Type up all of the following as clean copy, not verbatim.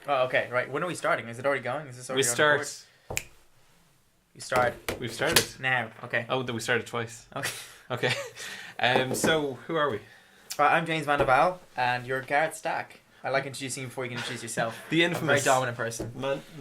Oh, okay, right. When are we starting? Is it already going? Is this already We on start. record? You start We've started. now. Okay. Oh, we started twice. Okay. Okay. So who are we? I'm James Van der Val, and you're Gareth Stack. I like introducing you before you can introduce yourself. The I'm a very infamous, dominant person.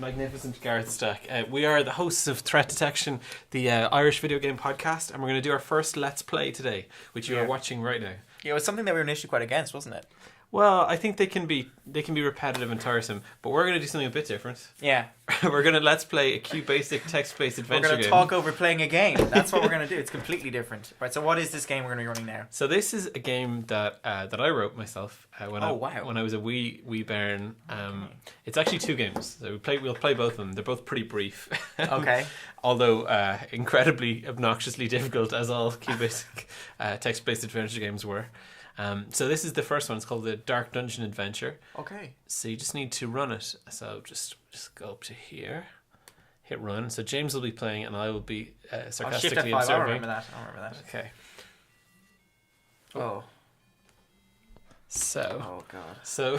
magnificent Gareth Stack. We are the hosts of Threat Detection, the Irish video game podcast, and we're going to do our first Let's Play today, which you are watching right now. Yeah, it was something that we were initially quite against, wasn't it? Well, I think they can be repetitive and tiresome, but we're going to do something a bit different. Yeah. We're going to Let's Play a basic text-based adventure game. We're going to talk over playing a game. That's what we're going to do. It's completely different. Right, so what is this game we're going to be running now? So this is a game that I wrote myself when I was a wee bairn. It's actually two games. So we'll play both of them. They're both pretty brief. Okay. Although incredibly obnoxiously difficult, as all basic text-based adventure games were. So this is the first one. It's called the Dark Dungeon Adventure. Okay. So you just need to run it. So just go up to here, hit run. So James will be playing, and I will be sarcastically Shift F5. observing. I'll remember that. Okay. Oh. So. Oh god. So.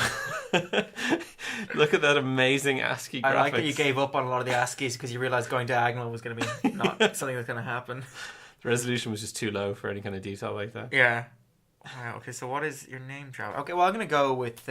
Look at that amazing ASCII graphics. I like that you gave up on a lot of the ASCIIs because you realised going diagonal was going to be not something that's going to happen. The resolution was just too low for any kind of detail like that. Yeah. Wow. Okay. So what is your name, Travel? Okay. Well, I'm gonna go with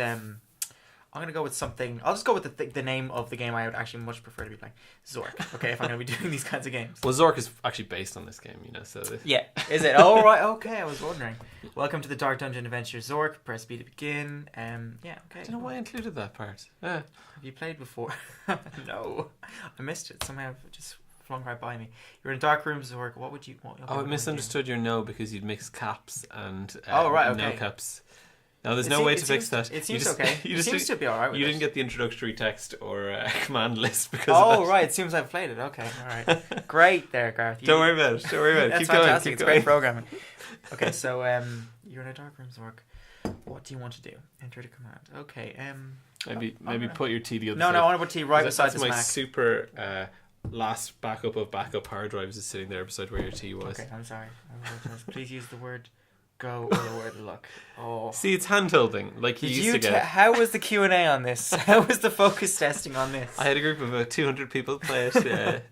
something. I'll just go with the name of the game I would actually much prefer to be playing. Zork. Okay. If I'm gonna be doing these kinds of games. Well, Zork is actually based on this game, you know. So. Yeah. Is it? Oh right. Okay. I was wondering. Welcome to the Dark Dungeon Adventure, Zork. Press B to begin. Yeah. Okay. I don't know why I included that part. Yeah. Have you played before? No. I missed it. Somehow it just flung right by me. You're in a dark room, Zork. What would you want? I misunderstood your no because you'd mixed caps and no caps. No, there's no way to fix that. It seems okay. It seems to be alright with You it. didn't get the introductory text or command list because of that. Oh, right. It seems I've played it. Okay. Alright. Great there, Gareth. Don't worry about it. That's Keep fantastic. going. It's great programming. Okay, so you're in a dark room, Zork. What do you want to do? Enter the command. Okay. Maybe put your T the other side. No, I want to put T right beside this Mac. my super last backup of backup hard drives is sitting there beside where your T was. Okay, I'm sorry. Please use the word go or the word look. Oh. See, it's hand holding like you used to get. How was the Q&A on this? How was the focus testing on this? I had a group of about 200 people play it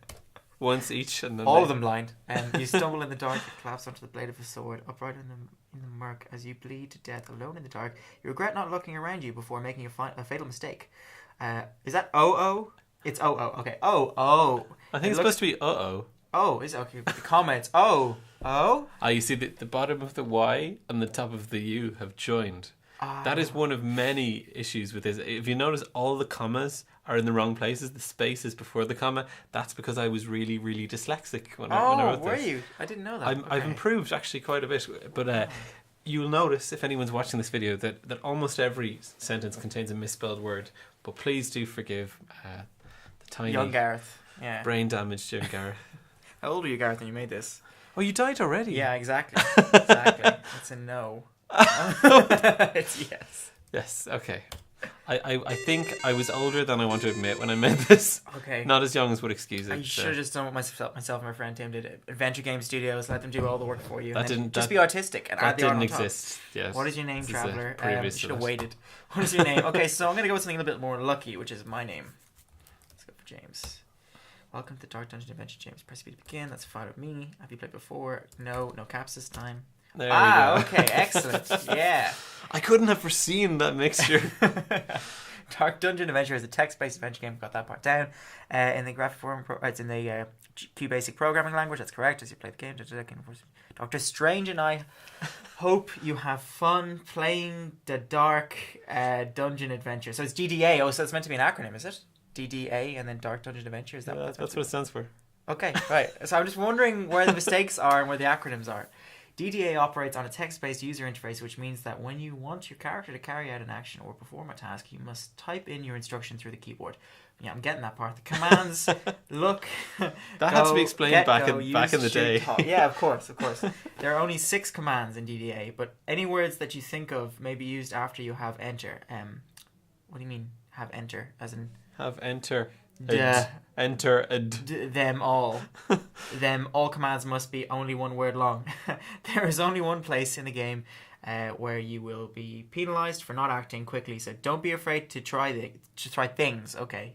once each, and then all of them blind. You stumble in the dark, you collapse onto the blade of a sword, upright in the murk as you bleed to death, alone in the dark. You regret not looking around you before making a fatal mistake. Is that oh? It's okay. Oh. I think it's supposed to be uh-oh. Oh, is it? Okay. The comments. Oh. You see the bottom of the Y and the top of the U have joined. That is one of many issues with this. If you notice, all the commas are in the wrong places. The space is before the comma. That's because I was really, really dyslexic when I wrote this. Were you? I didn't know that. I've improved actually quite a bit. But you'll notice, if anyone's watching this video, that almost every sentence contains a misspelled word. But please do forgive the tiny young Gareth. Yeah. Brain damaged young Gareth. How old were you, Gareth, when you made this? Oh, you died already? Yeah, exactly. It's a no. It's yes. Yes, okay. I think I was older than I want to admit when I made this. Okay. Not as young as would excuse it. You should have just done what myself and my friend Tim did. Adventure Game Studios, let them do all the work for you. Just be artistic and add the art on top. Exist. Yes. What is your name, Traveller? You should have waited. What is your name? Okay, so I'm going to go with something a little bit more lucky, which is my name. Let's go for James. Welcome to Dark Dungeon Adventure, James. Press B to begin. That's fine with me. Have you played before? No caps this time. There we go. Okay, excellent. Yeah. I couldn't have foreseen that mixture. Dark Dungeon Adventure is a text-based adventure game. Got that part down. In the graphic form, it's in the Q-basic programming language. That's correct. As you play the game, Dr. Strange and I hope you have fun playing the Dark Dungeon Adventure. So it's DDA. Oh, so it's meant to be an acronym, is it? DDA and then Dark Dungeon Adventure. Is that that's what it stands for? Okay, right. So I'm just wondering where the mistakes are and where the acronyms are. DDA operates on a text-based user interface, which means that when you want your character to carry out an action or perform a task, you must type in your instruction through the keyboard. Yeah, I'm getting that part. The commands, look, that had to be explained back in the day. Yeah, of course. There are only 6 commands in DDA, but any words that you think of may be used after you have enter. What do you mean, have enter? As in... Have enter. Enter them all. Them all commands must be only one word long. There is only one place in the game where you will be penalized for not acting quickly. So don't be afraid to try things. Okay,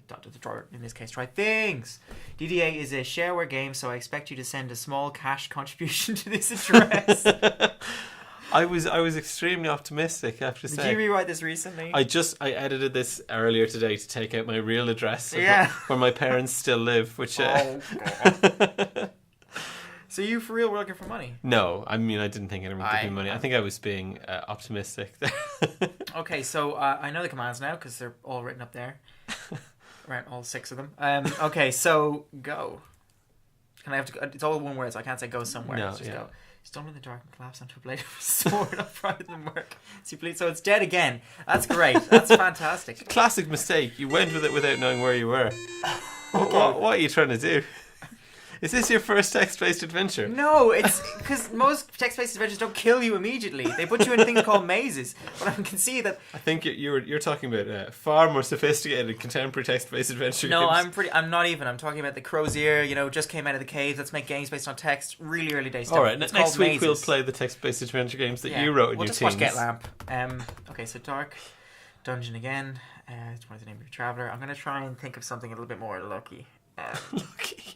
in this case, try things. DDA is a shareware game, so I expect you to send a small cash contribution to this address. I was extremely optimistic, I have to say. Did you rewrite this recently? I edited this earlier today to take out my real address where my parents still live, which Oh God. So you for real were looking for money? No, I mean I didn't think anyone would give me money. I think I was being optimistic. Okay, so I know the commands now because they're all written up there. Right, all 6 of them. Okay, so go. Can I have to go? It's all one word, so I can't say go somewhere. No, just yeah. go. Stumble in the dark and collapse onto a blade of a sword upright in the work. So it's dead again. That's great. That's fantastic. Classic mistake. You went with it without knowing where you were. Okay. What are you trying to do? Is this your first text-based adventure? No, it's because most text-based adventures don't kill you immediately. They put you in things called mazes. But I can see that. I think you're talking about far more sophisticated contemporary text-based adventure No, games. I'm not even. I'm talking about the Crow's Ear. Just came out of the cave. Let's make games based on text. Really early day stuff. All right, it's next week mazes. we'll play the text-based adventure games that you wrote in we'll your just teens. watch Get Lamp. Okay, so Dark Dungeon again. It's one of the name of your traveler. I'm gonna try and think of something a little bit more lucky. Lucky.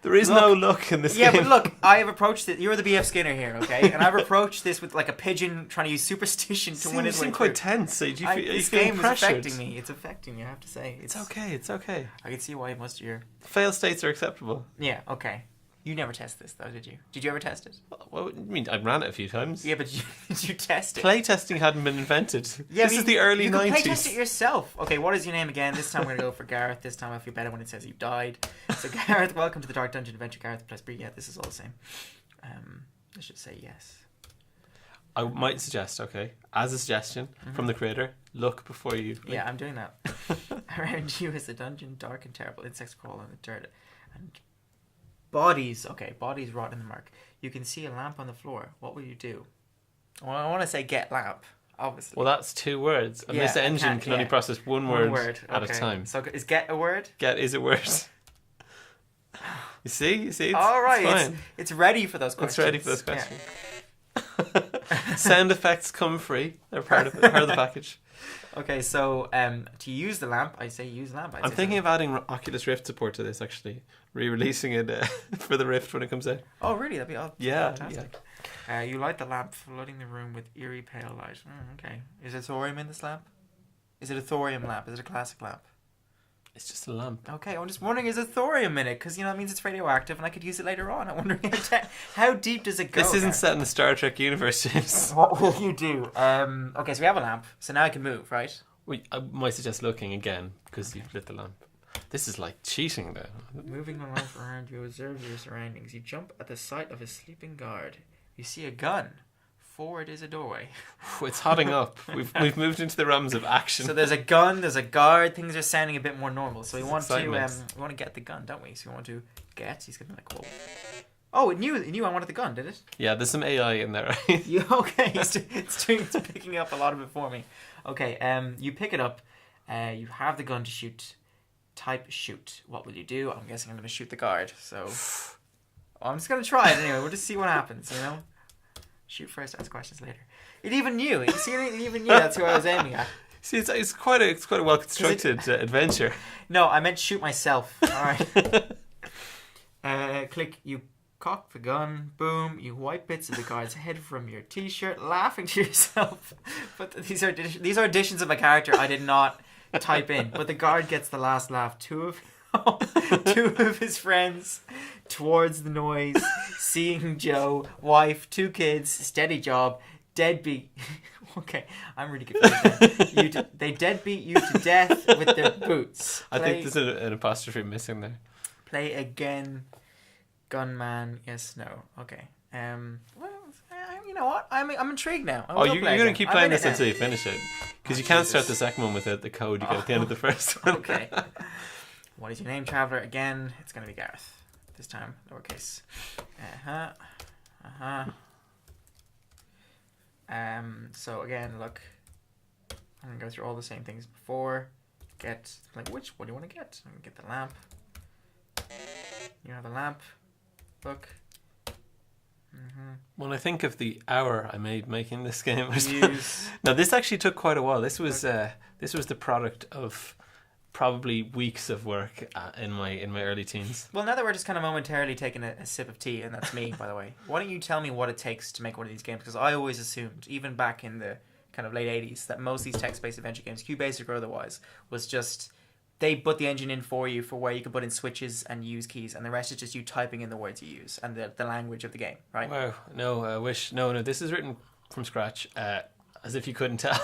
There is no luck in this game. Yeah, but look, I have approached it. You're the BF Skinner here, okay? And I've approached this with like a pigeon trying to use superstition to win You his way seem through. quite tense. This game is affecting me. It's affecting me, I have to say. It's okay. It's okay. I can see why most of your... Fail states are acceptable. Yeah, okay. You never tested this, though, did you? Did you ever test it? Well, I mean, I ran it a few times. Yeah, but did you test it? Play testing hadn't been invented. Yeah, this is the early 90s. You can play test it yourself. Okay, what is your name again? This time we're going to go for Gareth. This time I feel better when it says you died. So Gareth, welcome to the Dark Dungeon Adventure. Gareth plus Bree. Yeah, this is all the same. I should say yes. I might suggest, okay, as a suggestion from the creator, look before you... Yeah, I'm doing that. Around you is a dungeon, dark and terrible. Insects crawl in the dirt. And bodies. Okay, bodies rot in the murk. You can see a lamp on the floor. What will you do? Well, I want to say get lamp, obviously. Well, that's 2 words. And this engine can only process one word at a time. So is get a word? Get is a word. You see? It's, all right, it's fine. It's ready for those questions. It's ready for those questions. Yeah. Sound effects come free. They're part of the package. Okay, so to use the lamp, I say use lamp. I'm thinking of adding Oculus Rift support to this, actually. Re-releasing it for the Rift when it comes out. Oh, really? That'd be fantastic. Yeah. You light the lamp, flooding the room with eerie pale light. Okay. Is there thorium in this lamp? Is it a thorium lamp? Is it a classic lamp? It's just a lamp. Okay, I'm just wondering, is there thorium in it? Because, it means it's radioactive and I could use it later on. I'm wondering, how deep does it go? This isn't set in the Star Trek universe, James. What will you do? Okay, so we have a lamp. So now I can move, right? I might suggest looking again, because you've lit the lamp. This is like cheating, though. Moving the lamp around, you observe your surroundings. You jump at the sight of a sleeping guard. You see a gun. Forward is a doorway. It's hotting up. We've moved into the realms of action. So there's a gun, there's a guard. Things are sounding a bit more normal. So we want excitement. to get the gun, don't we? So we want to get. He's gonna be like, whoa. Oh, it knew I wanted the gun, did it? Yeah, there's some AI in there, right? Okay, it's picking up a lot of it for me. Okay, you pick it up. You have the gun to shoot. Type shoot. What will you do? I'm guessing I'm going to shoot the guard. So I'm just going to try it anyway. We'll just see what happens, Shoot first, ask questions later. It even knew. You see, it even knew that's who I was aiming at. See, it's quite a well constructed adventure. No, I meant shoot myself. All right. Click. You cock the gun. Boom. You wipe bits of the guard's head from your T-shirt, laughing to yourself. But these are additions of a character I did not type in. But the guard gets the last laugh. Two of his friends towards the noise, seeing Joe, wife, 2 kids, steady job, deadbeat. Okay, I'm really confused. They deadbeat you to death with their boots. I think there's an apostrophe missing there. Play again, gunman. Yes, no. Okay. Well, you know what? I'm intrigued now. You're going to keep playing this until you finish it, because you can't start the second one without the code you get at the end of the first one. Okay. What is your name, traveler? Again, it's going to be Gareth. This time, lowercase. So again, look. I'm going to go through all the same things before. get, like, which one do you want to get? I'm going to get the lamp. You have a lamp. Look. When I think of the hour I made making this game, Use. no, this actually took quite a while. This was the product of probably weeks of work in my early teens. Well, now that we're just kind of momentarily taking a sip of tea, and that's me, by the way, why don't you tell me what it takes to make one of these games? Because I always assumed, even back in the kind of late 80s, that most of these text-based adventure games, QBasic or otherwise, was just they put the engine in for you for where you can put in switches and use keys, and the rest is just you typing in the words you use and the language of the game, right? Wow. No, I wish. No, this is written from scratch. As if you couldn't tell.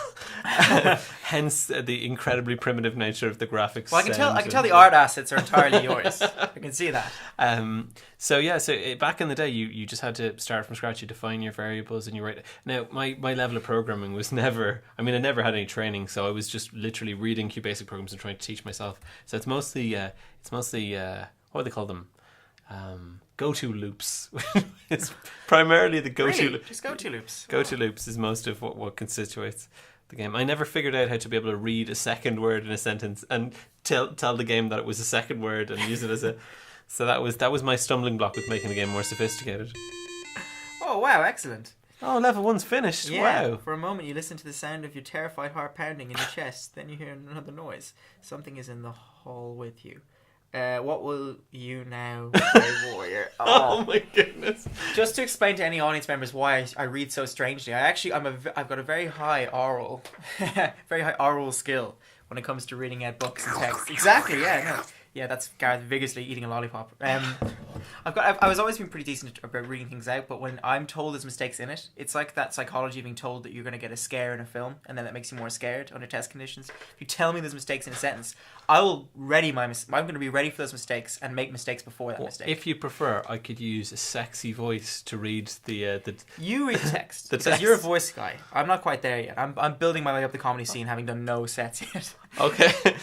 Hence the incredibly primitive nature of the graphics. Well, I can tell the art assets are entirely yours. I can see that. Back in the day, you just had to start from scratch. You define your variables and you write. Now, my level of programming was never. I mean, I never had any training, so I was just literally reading QBasic programs and trying to teach myself. So it's mostly what do they call them? Go-to loops. It's primarily the go-to. Really? Just go-to loops. Go-to loops is most of what constitutes the game. I never figured out how to be able to read a second word in a sentence and tell the game that it was a second word and use it as a. So that was my stumbling block with making the game more sophisticated. Oh wow! Excellent. Oh, level 1's finished. Yeah, Wow. for a moment you listen to the sound of your terrified heart pounding in your chest. Then you hear another noise. Something is in the hall with you. What will you now play, warrior? Oh my goodness! Just to explain to any audience members why I read so strangely, I've got a very high oral skill when it comes to reading out books and text. Exactly, yeah, no. Yeah, that's Gareth vigorously eating a lollipop. I was always been pretty decent about reading things out, but when I'm told there's mistakes in it, it's like that psychology of being told that you're going to get a scare in a film, and then that makes you more scared under test conditions. If you tell me there's mistakes in a sentence, I will I'm going to be ready for those mistakes and make mistakes before that mistake. If you prefer, I could use a sexy voice to read the. You read the text. The because text. You're a voice guy. I'm not quite there yet. I'm building my way up the comedy scene, having done no sets yet. Okay.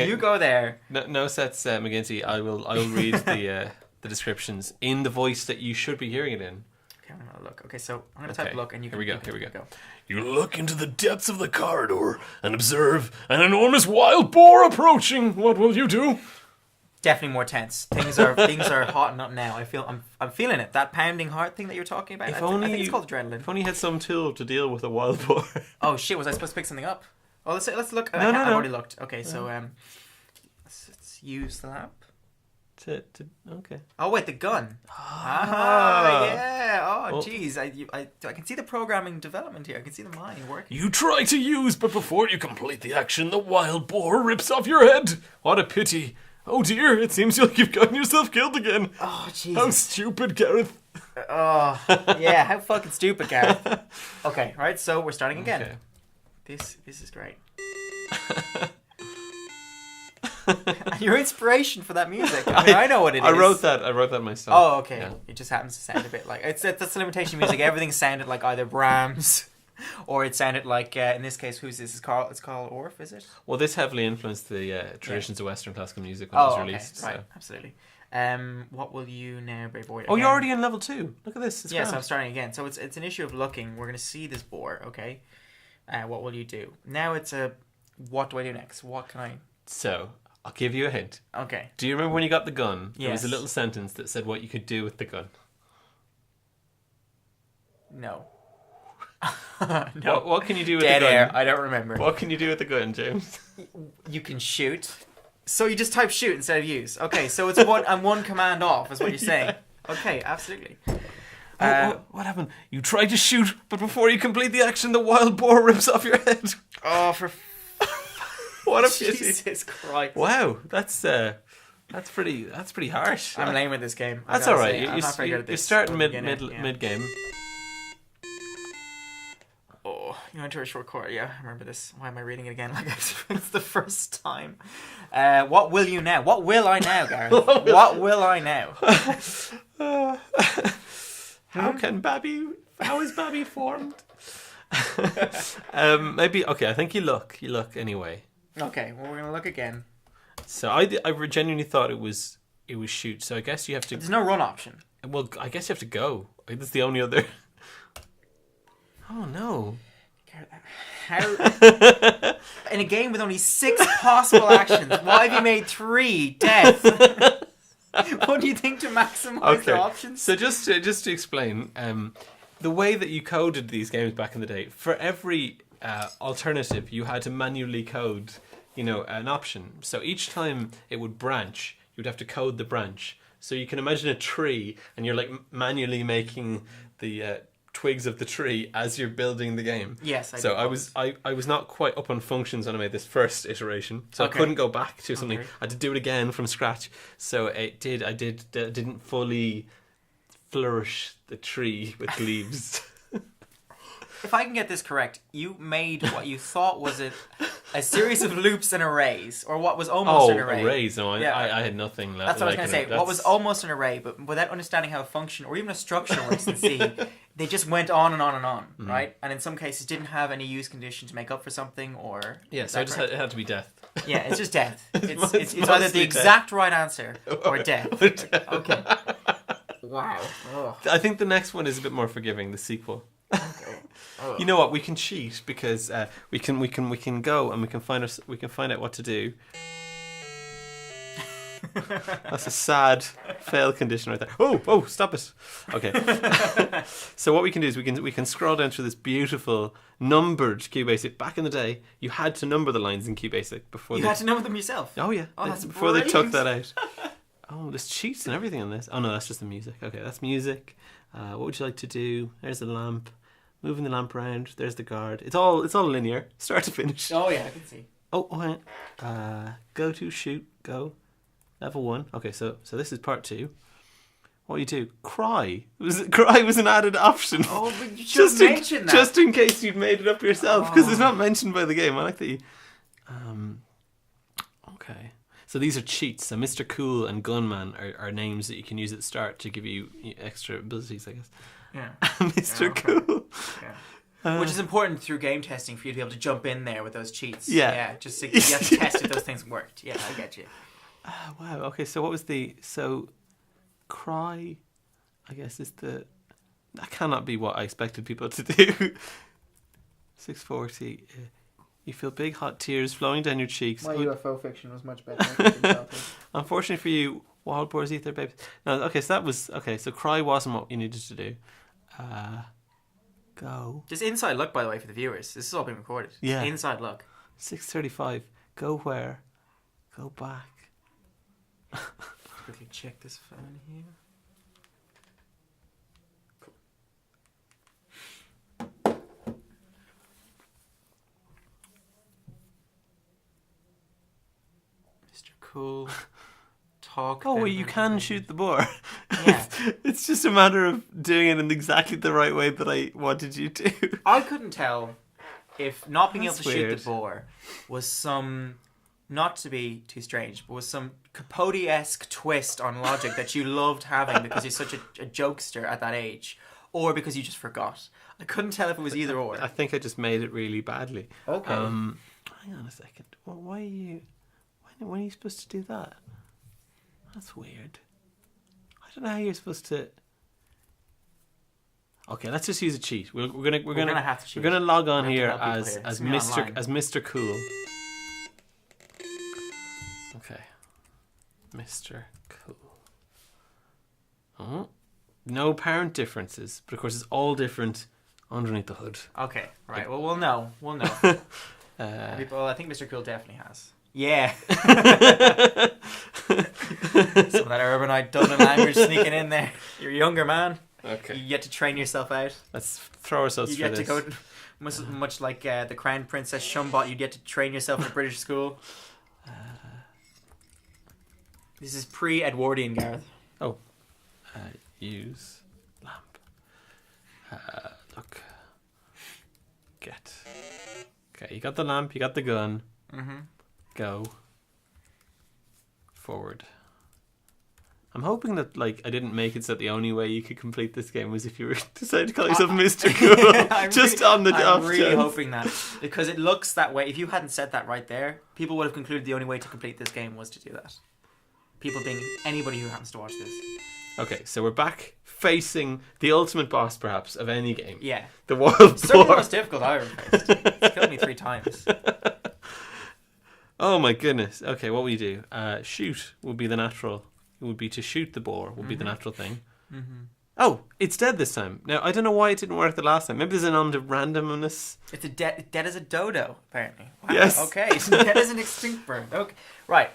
You go there. No sets, McGinty. I will read the descriptions in the voice that you should be hearing it in. Okay, I'm gonna look. Okay, so I'm gonna type look, and you can. Here we go. You look into the depths of the corridor and observe an enormous wild boar approaching. What will you do? Definitely more tense. Things are hotting up now. I'm feeling it. That pounding heart thing that you're talking about. I think it's called adrenaline. If only you had some tool to deal with a wild boar. Oh shit! Was I supposed to pick something up? Oh, let's look. No. I've already looked. Okay, so let's use the lamp. Okay. Oh wait, the gun. Yeah. Oh jeez, I can see the programming development here. I can see the mind working. You try to use, but before you complete the action, the wild boar rips off your head. What a pity. Oh dear, it seems like you've gotten yourself killed again. Oh jeez. How stupid, Gareth. Oh yeah, how fucking stupid, Gareth. Okay, right. So we're starting again. Okay. This is great. Your inspiration for that music. I know what it is. I wrote that myself. Oh, okay. Yeah. It just happens to sound a bit like that's the limitation of music. Everything sounded like either Brahms, or it sounded like in this case, who's this? It's Carl Orff, is it? Well, this heavily influenced the traditions of Western classical music when it was released. Okay. So. Right, absolutely. What will you now, baby boy? Oh, you're already in level 2. Look at this. It's yeah, grand. so I'm starting again. So it's an issue of looking. We're going to see this boar, okay? What will you do? Now it's what do I do next? What can I... So, I'll give you a hint. Okay. Do you remember when you got the gun? Yes. There was a little sentence that said what you could do with the gun. No. No. What can you do with Dead the gun? air. I don't remember. What can you do with the gun, James? You can shoot. So you just type shoot instead of use. Okay, so it's one command off is what you're saying. Yeah. Okay, absolutely. What happened? You tried to shoot, but before you complete the action, the wild boar rips off your head. Oh, for what a Jesus pity! Christ! Wow, that's pretty harsh. I'm lame with this game. That's all right. I'm not very good at this. You're starting mid game. Oh, you enter a short court. Yeah, I remember this. Why am I reading it again? Like it's the first time. What will you now? What will I now, Gareth? What will I now? How is Babby formed? Maybe okay. I think you look anyway. Okay, well we're gonna look again. So I genuinely thought it was shoot. So I guess you have to. There's no run option. Well, I guess you have to go. That's the only other. Oh no! How in a game with only 6 possible actions, why have you made 3 death? What do you think to maximize the options? So just to explain, the way that you coded these games back in the day, for every alternative, you had to manually code, an option. So each time it would branch, you'd have to code the branch. So you can imagine a tree, and you're like manually making the twigs of the tree as you're building the game. Yes, I was not quite up on functions when I made this first iteration, so I couldn't go back to something. I had to do it again from scratch. So I didn't fully flourish the tree with leaves. If I can get this correct, you made what you thought was a series of loops and arrays, or what was almost an array. Arrays. No, I had nothing. That's what I was going to say. What was almost an array, but without understanding how a function or even a structure works in C, they just went on and on and on, right? And in some cases didn't have any use condition to make up for something, or... Yeah, so it had to be death. Yeah, it's just death. It's either the exact right answer or death. Okay. Wow. Ugh. I think the next one is a bit more forgiving, the sequel. Okay. You know what? We can cheat because we can go and we can find out what to do. That's a sad fail condition right there. Oh, stop it. Okay. So what we can do is we can scroll down through this beautiful numbered QBasic. Back in the day, you had to number the lines in QBasic before you had to number them yourself. Oh yeah. Oh, that's before they took brilliant. that out. Oh, there's cheats and everything on this. Oh no, that's just the music. Okay, that's music. What would you like to do? There's the lamp. Moving the lamp around. There's the guard. It's all linear, start to finish. Oh yeah, I can see. Oh, hang on. Go to shoot. Go. Level 1. Okay, so this is part 2. What do you do? Cry. Cry was an added option. Oh, but you should mention that. Just in case you'd made it up yourself, because it's not mentioned by the game. I like that you... Okay. So these are cheats. So Mr. Cool and Gunman are names that you can use at the start to give you extra abilities, I guess. Yeah. Mr. Cool. Yeah. Which is important through game testing for you to be able to jump in there with those cheats. Yeah. Yeah. Just to, you have to test if those things worked. Yeah, I get you. Wow. Okay. So what was cry? I guess is the. That cannot be what I expected people to do. 640. You feel big hot tears flowing down your cheeks. My UFO fiction was much better. Unfortunately for you, wild boars eat their babies. No. Okay. So that was okay. So cry wasn't what you needed to do. Go. Just inside look, by the way, for the viewers. This is all being recorded. Yeah. Inside look. 6:35. Go where? Go back. Quickly check this phone here. Cool. Mr. Cool. Talk. Oh, well, you can shoot the boar. Yeah. It's just a matter of doing it in exactly the right way that I wanted you to. I couldn't tell if not being That's able to shoot weird. the boar was some, not to be too strange, but was some Capote-esque twist on logic that you loved having because you're such a jokester at that age, or because you just forgot. I couldn't tell if it was either or. I think I just made it really badly. Okay. Hang on a second. Well, why are you... When are you supposed to do that? That's weird. I don't know how you're supposed to... Okay, let's just use a cheat. We're gonna have to cheat. We're gonna log on We here have to help as people here. It's gonna be online. Mr. Cool. Okay, Mr. Cool. Oh, no apparent differences, but of course it's all different underneath the hood. Okay, right. Well, we'll know. We'll know. Well, I think Mr. Cool definitely has. Yeah. Some of that urbanite Dublin language sneaking in there. You're a younger man. Okay, You get to train yourself out. let's throw ourselves You through get this. to go, much like the Crown Princess Shumbot, you get to train yourself in a British school. This is pre-Edwardian, Gareth. Use lamp. Look. Get. Okay, you got the lamp, you got the gun. Mm-hmm. Go. Forward. I'm hoping that I didn't make it so that the only way you could complete this game was if you were decided to call yourself Mr. Cool. Just on the off I'm really chance. hoping that, because it looks that way. If you hadn't said that right there, people would have concluded the only way to complete this game was to do that. People being anybody who happens to watch this. Okay, so we're back facing the ultimate boss, perhaps, of any game. Yeah. The wild Certainly the boar. most difficult I've ever faced. It's killed me 3 times. Oh my goodness. Okay, what we do? Shoot would be the natural. It would be to shoot the boar would be the natural thing. Mm-hmm. Oh, it's dead this time. Now, I don't know why it didn't work the last time. Maybe there's an element of randomness. It's dead as a dodo, apparently. Wow. Yes. Okay, it's dead as an extinct bird. Okay. Right.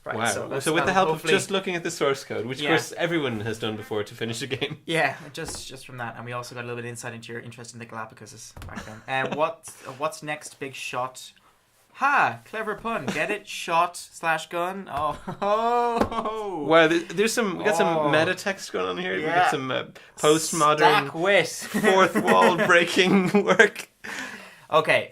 Wow. So, So with the help of hopefully- just looking at the source code, which Yeah. of course everyone has done before to finish a game. Yeah, just from that, and we also got a little bit of insight into your interest in the Galapagos back then. And what's next? Big shot. Ha! Clever pun. Get it? Shot/gun. Oh. Wow, there's some. We got some Oh. meta text going on here. We Yeah. got some postmodern Stack wit. fourth wall breaking work. Okay.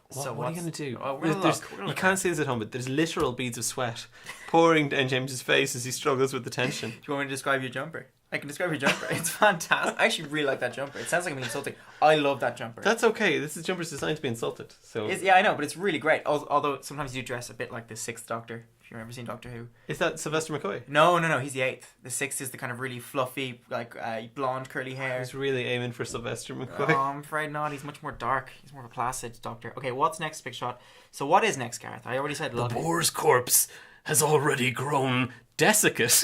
So What are you going to do? Oh, we're gonna There's- look, we're gonna you look. can't see this at home, but there's literal beads of sweat pouring down James's face as he struggles with the tension. Do you want me to describe your jumper? I can describe your jumper. It's fantastic. I actually really like that jumper. It sounds like I'm being insulting. I love that jumper. That's okay. This jumper's designed to be insulted. So Yeah, I know, but it's really great. Although sometimes you dress a bit like the 6th Doctor. If you've ever seen Doctor Who. is that Sylvester McCoy? No, he's the 8th. The 6th is the kind of really fluffy, like blonde, curly I hair. was really aiming for Sylvester Oh, McCoy. I'm afraid not. He's much more dark. He's more of a placid Doctor. Okay, what's next, Big Shot? So what is next, Gareth? I already said The look. boar's corpse has already grown. Desiccate.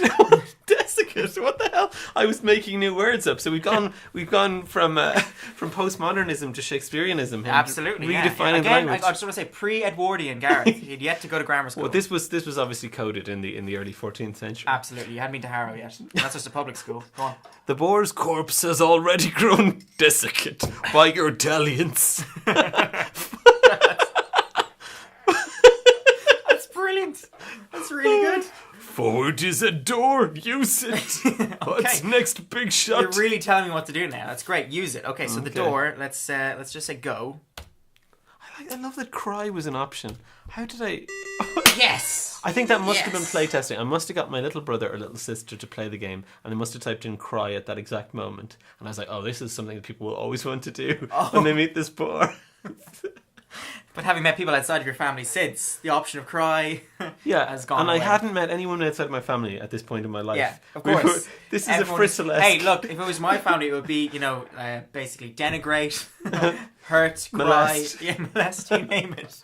Desiccate. What the hell? I was making new words up. So we've gone from postmodernism to Shakespeareanism. Him Absolutely, yeah. redefining the Again, language. I just want to say pre-Edwardian Gareth. He'd yet to go to grammar school. Well, this was obviously coded in the early 14th century. Absolutely. You hadn't been to Harrow yet. That's just a public school. Go on. The boar's Corpse has already grown desiccate by your dalliance. That's brilliant. That's really good. Forward is a door. Use it. What's next, Big Shot? You're really telling me what to do now. That's great. Use it. Okay, so the Okay. door. Let's just say go. I love that cry was an option. How did I... Yes. I think that must have been Yes. playtesting. I must have got my little brother or little sister to play the game, and they must have typed in cry at that exact moment. And I was like, oh, this is something that people will always want to do when they meet this boar. But having met people outside of your family since, the option of cry Yeah, has gone and away. I hadn't met anyone outside my family at this point in my life. Yeah, of We were- course. this is Everyone a frissile. Hey, look, if it was my family, it would be, basically denigrate, hurt, Molest. cry, molest, you name it.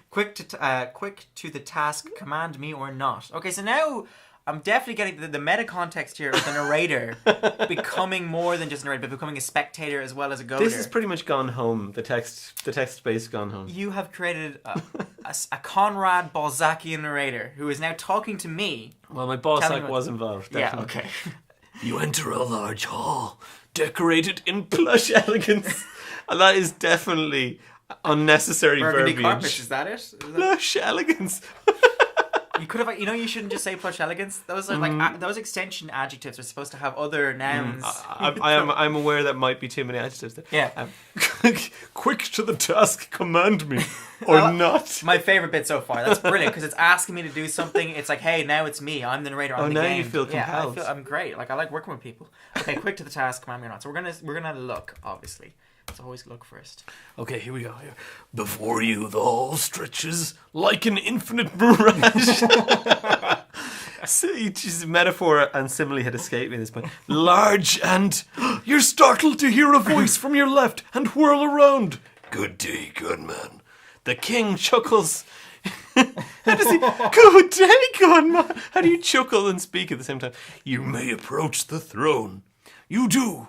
Quick to the task, command me or not. Okay, so now I'm definitely getting the meta context here of the narrator becoming more than just a narrator, but becoming a spectator as well as a goater. This is pretty much gone home. The text space gone home. You have created a Conrad Balzacian narrator who is now talking to me. Well, my boss Tell me like what- was involved. Definitely. Yeah, okay. You enter a large hall, decorated in Plush elegance. And that is definitely unnecessary Burgundy verbiage. carpets, is that it? Is that- Plush elegance. You could have, you shouldn't just say plush elegance. Those are like those extension adjectives are supposed to have other nouns. I'm aware that might be too many adjectives there. Yeah. quick to the task, command me or not. My favorite bit so far. That's brilliant because it's asking me to do something. It's like, hey, now it's me. I'm the narrator. I'm the now game. you feel compelled. Yeah, I'm great. Like I like working with people. Okay, quick to the task, command me or not. So we're gonna look. Obviously, let's always look first. Okay, here we go. Before you, the hall stretches like an infinite mirage. See, just metaphor and simile had escaped me at this point. Large and you're startled to hear a voice from your left and whirl around. Good day, gunman. The king chuckles. How does he? Good day, gunman. How do you chuckle and speak at the same time? You may approach the throne. You do.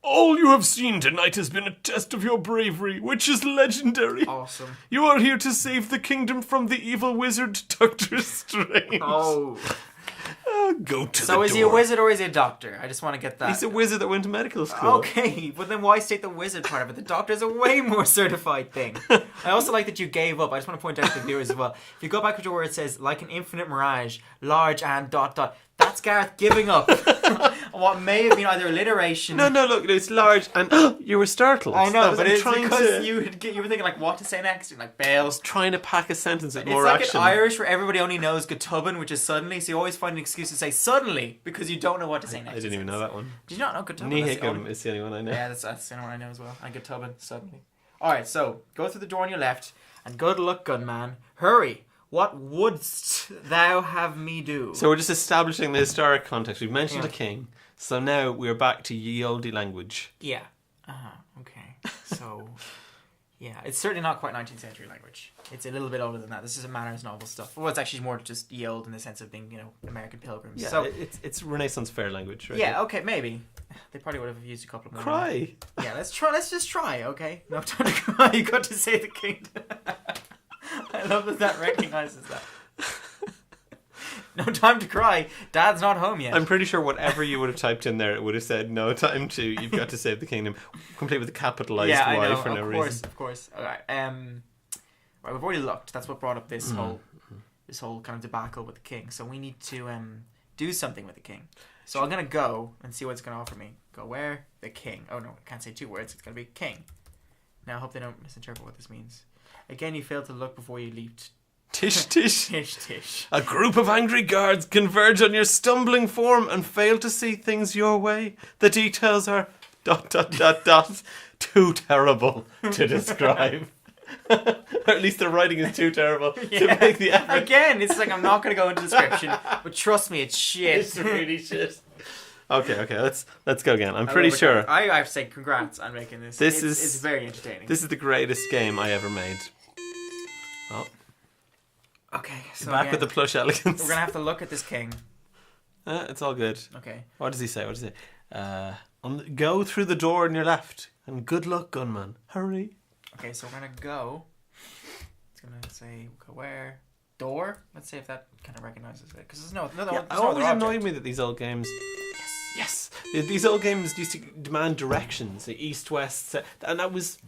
All you have seen tonight has been a test of your bravery, which is legendary. Awesome. You are here to save the kingdom from the evil wizard, Doctor Strange. Oh. Go to the So door. is he a wizard or is he a doctor? I just want to get that. He's a wizard that went to medical school. Okay, but then why state the wizard part of it? The doctor's a way more certified thing. I also like that you gave up. I just want to point out to the viewers as well. If you go back to where it says, like an infinite mirage, large and ... That's Gareth giving up on what may have been either alliteration. No, look, it's large and you were startled. I That know, was- but I'm it's trying because to- you were thinking like what to say next. You're like Bales. trying to pack a sentence with It's more like action. in Irish where everybody only knows Gutubin, which is suddenly, so you always find an excuse to say suddenly because you don't know what to say next. I didn't even know that one. Did you not know Gutubin? That's the Nihigum only- is the only one I know. Yeah, that's the only one I know as well. And Gutubin, suddenly. Alright, so go through the door on your left and good luck, gunman. Hurry! What wouldst wouldst thou have me do? So we're just establishing the historic context. We've mentioned Yeah. a king. So now we're back to ye olde language. Yeah. Okay. So, yeah, it's certainly not quite 19th century language. It's a little bit older than that. This is a manners novel stuff. Well, it's actually more just ye olde in the sense of being, American pilgrims. Yeah, So, it's Renaissance fair language, right? yeah, okay, maybe. They probably would have used a couple more. Cry. Yeah, let's try. Let's just try, okay? No time to cry. You got to say the king. I love that recognizes that. No time to cry. Dad's not home yet. I'm pretty sure whatever you would have typed in there, it would have said no time to. You've got to save the kingdom, complete with a capitalized I Y know, for no reason. Of course. All right. Right. We've already looked. That's what brought up this whole kind of debacle with the king. So we need to do something with the king. So I'm gonna go and see what it's gonna offer me. Go where? The king. Oh no, I can't say 2 words. It's gonna be king. Now I hope they don't misinterpret what this means. Again, you failed to look before you leaped. Tish, tish. Tish, tish. A group of angry guards converge on your stumbling form and fail to see things your way. The details are ... too terrible to describe. Or at least the writing is too terrible to make the effort. Again, it's like I'm not going to go into description, but trust me, it's shit. It's really shit. Okay, let's go again. I'm pretty sure I have to say congrats on making this. It's very entertaining. this is the greatest game I ever made. Oh, Okay, so back again, with the plush elegance. we're going to have to look at this king. It's all good. Okay. What does he say? Go through the door on your left, and good luck, gunman. Hurry. Okay, so we're going to go. It's going to say, go where? Door? Let's see if that kind of recognizes it. Because there's no Yeah, there's it no always other annoyed object. me that these old games. Yes. These old games used to demand directions, the east, west, and I was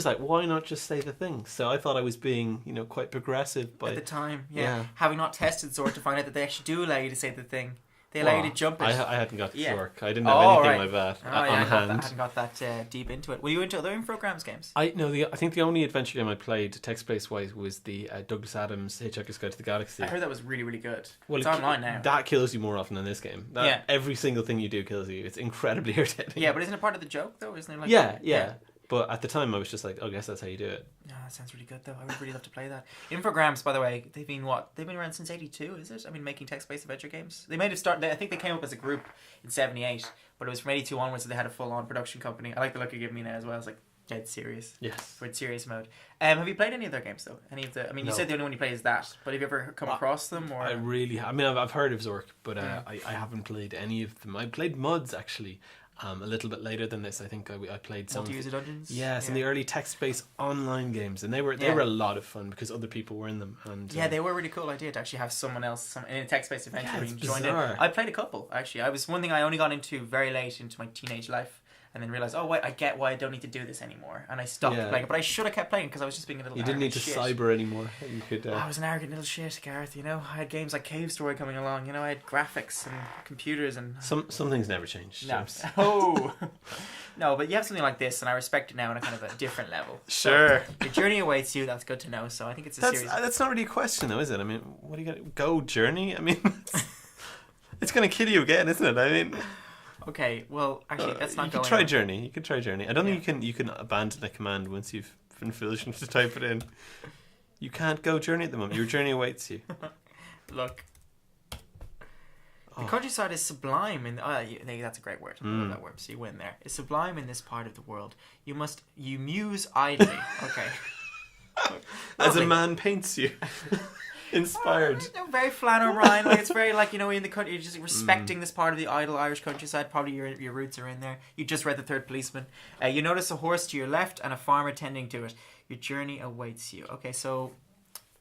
like, why not just say the thing? So I thought I was being, quite progressive. At the time, Yeah. Having not tested Sword to find out that they actually do allow you to say the thing. They allow you to jump it. I hadn't got to Yeah. work. I didn't have anything like that Oh, yeah, on hand. I hadn't got that deep into it. Were you into other Infogrames games? I think the only adventure game I played text-based wise was the Douglas Adams Hitchhiker's Guide to the Galaxy. I heard that was really, really good. Well, It's online now. That kills you more often than this game. Yeah. Every single thing you do kills you. It's incredibly irritating. Yeah, but isn't it part of the joke though? Isn't it like Yeah. But at the time, I was just like, I guess that's how you do it. Yeah, that sounds really good though. I would really love to play that. Infogrames, by the way, they've been around since '82, is it? I mean, making text-based adventure games. They might have started. I think they came up as a group in '78, but it was from '82 onwards that they had a full-on production company. I like the look you're giving me now as well. It's like dead serious. Yes. We're in serious mode. Have you played any of their games though? Any of the? I mean, you No. said the only one you play is that, but have you ever come across them or? I've heard of Zork, but Yeah. I haven't played any of them. I played Muds actually. A little bit later than this, I think I played some. Multi-user dungeons. Yes, in the early text-based online games, and they were a lot of fun because other people were in them. And Yeah, they were a really cool idea to actually have someone else in a text-based adventure Yeah, it's being joined in. bizarre. I played a couple actually. One thing I only got into very late into my teenage life, and then realized, oh wait, I get why I don't need to do this anymore, and I stopped Yeah. playing. But I should have kept playing because I was just being a little. you didn't need arrogant to shit. cyber anymore. You could. I was an arrogant little shit, Gareth. I had games like Cave Story coming along. I had graphics and computers and. Some things never change. No. James. Oh. No, but you have something like this, and I respect it now on a kind of a different level. Sure. So, your journey awaits you. That's good to know. So I think it's a series. That's not really a question, though, is it? I mean, what are you gonna go journey? I mean, it's gonna kill you again, isn't it? I mean, Okay, well, actually, let's not you go. can try anywhere. journey. You can try journey. I don't think you can abandon a command once you've been foolish enough to type it in. You can't go journey at the moment. Your journey awaits you. Look. The Oh. countryside is sublime in that's a great word. I love that word. So you win there. It's sublime in this part of the world. You muse idly. Okay. As a Lovely. man paints you. Inspired. Very Flann O'Brien. Like it's very like in the country, you're just respecting this part of the idle Irish countryside. Probably your roots are in there. You just read The Third Policeman. You notice a horse to your left and a farmer tending to it. Your journey awaits you. Okay, so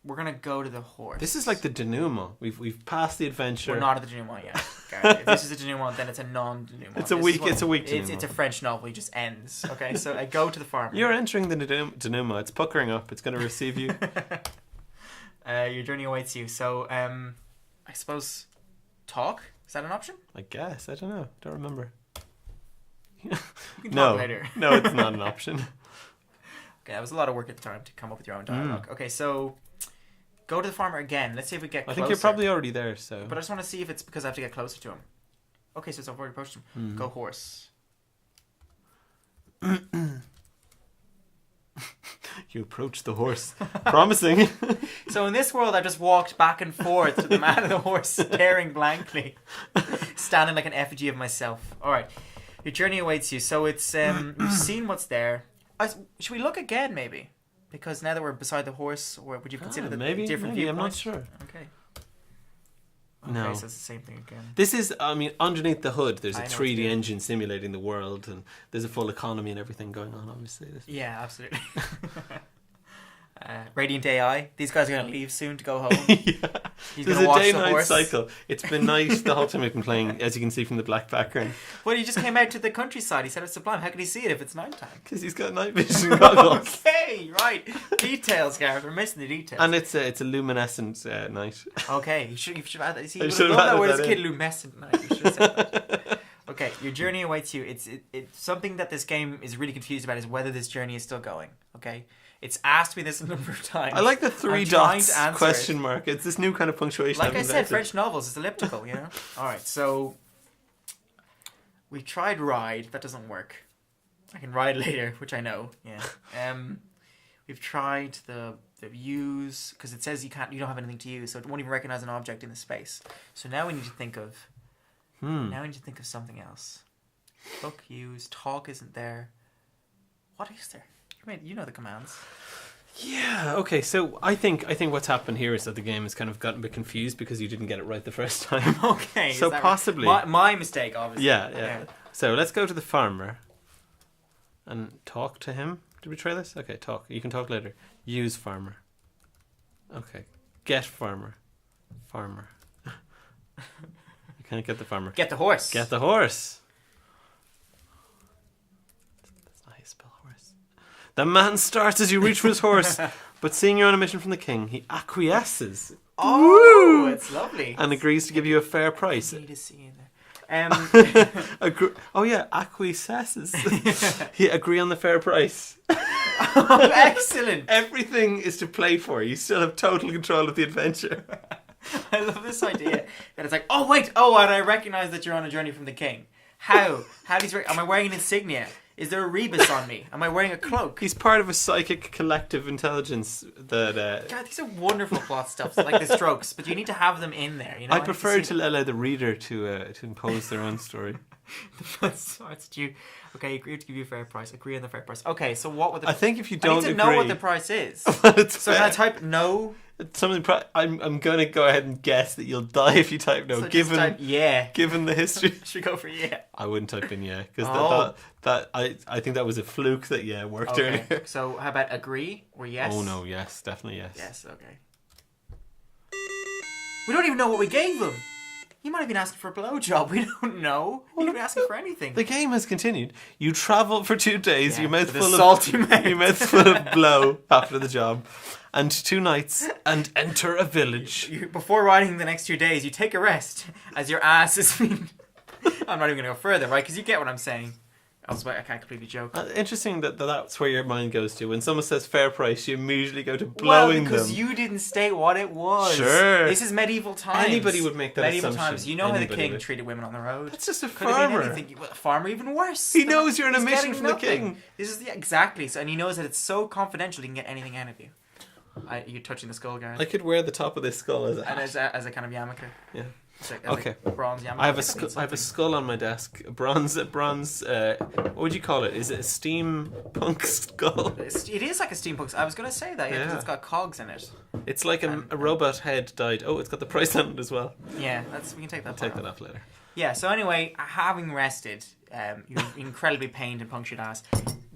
we're gonna go to the horse. This is like the denouement. We've passed the adventure. We're not at the denouement yet. Gareth. If this is a denouement, then it's a non-denouement. It's a This weak- is what- it's a weak It's denouement. a French novel. It just ends. Okay, so I go to the farmer. You're entering the denouement. It's puckering up. It's going to receive you. Your journey awaits you. So, I suppose, talk is that an option? I guess. I don't know. Don't remember. We can No. talk later. No, it's not an option. Okay, that was a lot of work at the time to come up with your own dialogue. Okay, so go to the farmer again. Let's see if we get I closer. think you're probably already there, so. But I just want to see if it's because I have to get closer to him. Okay, so I've already approached him. Go horse. You approach the horse, promising. So in this world, I just walked back and forth to the man and the horse, staring blankly, standing like an effigy of myself. All right, your journey awaits you. So it's you've seen what's there. Should we look again, maybe? Because now that we're beside the horse, or would you consider the different maybe, viewpoint? I'm not sure. Okay. No. Okay, so it's the same thing again. This is, I mean, underneath the hood, there's a I know 3D what you engine simulating the world, and there's a full economy and everything going on, obviously. Yeah, absolutely. Radiant AI. These guys are going to leave soon to go home. Yeah. He's There's going to a watch the day-night horse. cycle. It's been nice the whole time we've been playing, as you can see from the black background. Well, he just came out to the countryside. He said it's sublime. How can he see it if it's nighttime? Because he's got night vision goggles. Okay, right. Details, Gareth. We're missing the details. And it's a luminescent night. Okay, you should add that. See, I you should would have have added word that kid in. luminescent night. You should have said that. Okay, your journey awaits you. It's something that this game is really confused about is whether this journey is still going. Okay, it's asked me this a number of times. I like the 3 I'm trying dots to answer question it. mark. It's this new kind of punctuation. Like I've I said, invented. French novels, it's elliptical, you know? Alright, so we tried ride, that doesn't work. I can ride later, which I know, yeah. We've tried the use, because it says you don't have anything to use, so it won't even recognize an object in the space. So now we need to think of something else. Look, use, talk isn't there. What is there? You know the commands. Yeah, okay, so I think what's happened here is that the game has kind of gotten a bit confused because you didn't get it right the first time. Okay. So is that possibly. right? My mistake, obviously. Yeah. Okay. So let's go to the farmer and talk to him. Did we try this? Okay, talk. You can talk later. Use farmer. Okay. Get farmer. Farmer. You can't get the farmer. Get the horse. Get the horse. That's not how you spell horse. The man starts as you reach for his horse, but seeing you're on a mission from the king, he acquiesces. Oh, it's lovely. And agrees to give you a fair price. I need to see in there. Oh yeah, acquiesces. He agree on the fair price. Oh, excellent. Everything is to play for. You still have total control of the adventure. I love this idea that it's like, oh wait, and I recognize that you're on a journey from the king. How? Am I wearing an insignia? Is there a rebus on me? Am I wearing a cloak? He's part of a psychic collective intelligence that. God, these are wonderful plot stuff, like the Strokes, but you need to have them in there. You know, I prefer to allow the reader to impose their own story. Okay, agree to give you a fair price. Agree on the fair price. Okay, so what would the? I think if you I don't need to agree, know what the price is. it's So can I type no? I'm going to go ahead and guess that you'll die if you type no. So just type yeah. Given the history, Should we go for yeah? I wouldn't type in yeah because Oh. I think that was a fluke that yeah worked Okay. earlier. So how about agree or yes? Oh no, yes, definitely yes. Yes. Okay. We don't even know what we gave them. He might have been asking for a blowjob. We don't know. He could be asking for anything. The game has continued. You travel for 2 days. Yeah, your mouth with a full salty of mouth. your mouth full of blow after the job, and 2 nights, and enter a village. Before riding the next 2 days, you take a rest as your ass is being... I'm not even going to go further, right? Because you get what I'm saying. I can't completely joke. Interesting that's where your mind goes to. When someone says fair price, you immediately go to Well, blowing because them. you didn't state what it was. Sure. This is medieval times. Anybody would make that medieval assumption. times. You know how the Anybody king would. treated women on the road. That's just a Could have been farmer. anything. Well, a farmer even worse. He knows you're on a He's mission getting from the nothing. king. This is exactly. So, and he knows that it's so confidential he can get anything out of you. You're touching the skull, Gareth. I could wear the top of this skull as a And hat. as a kind of yarmulke. Yeah. As Okay. a bronze yarmulke. I have a That means I have a something. skull on my desk. A bronze. What would you call it? Is it a steampunk skull? It is like a steampunk. I was going to say that, yeah, because Yeah. it's got cogs in it. It's like a robot head died. Oh, it's got the price on it as well. Yeah, we can take that. Take part that off. off later. Yeah. So anyway, having rested, you're incredibly pained and punctured ass.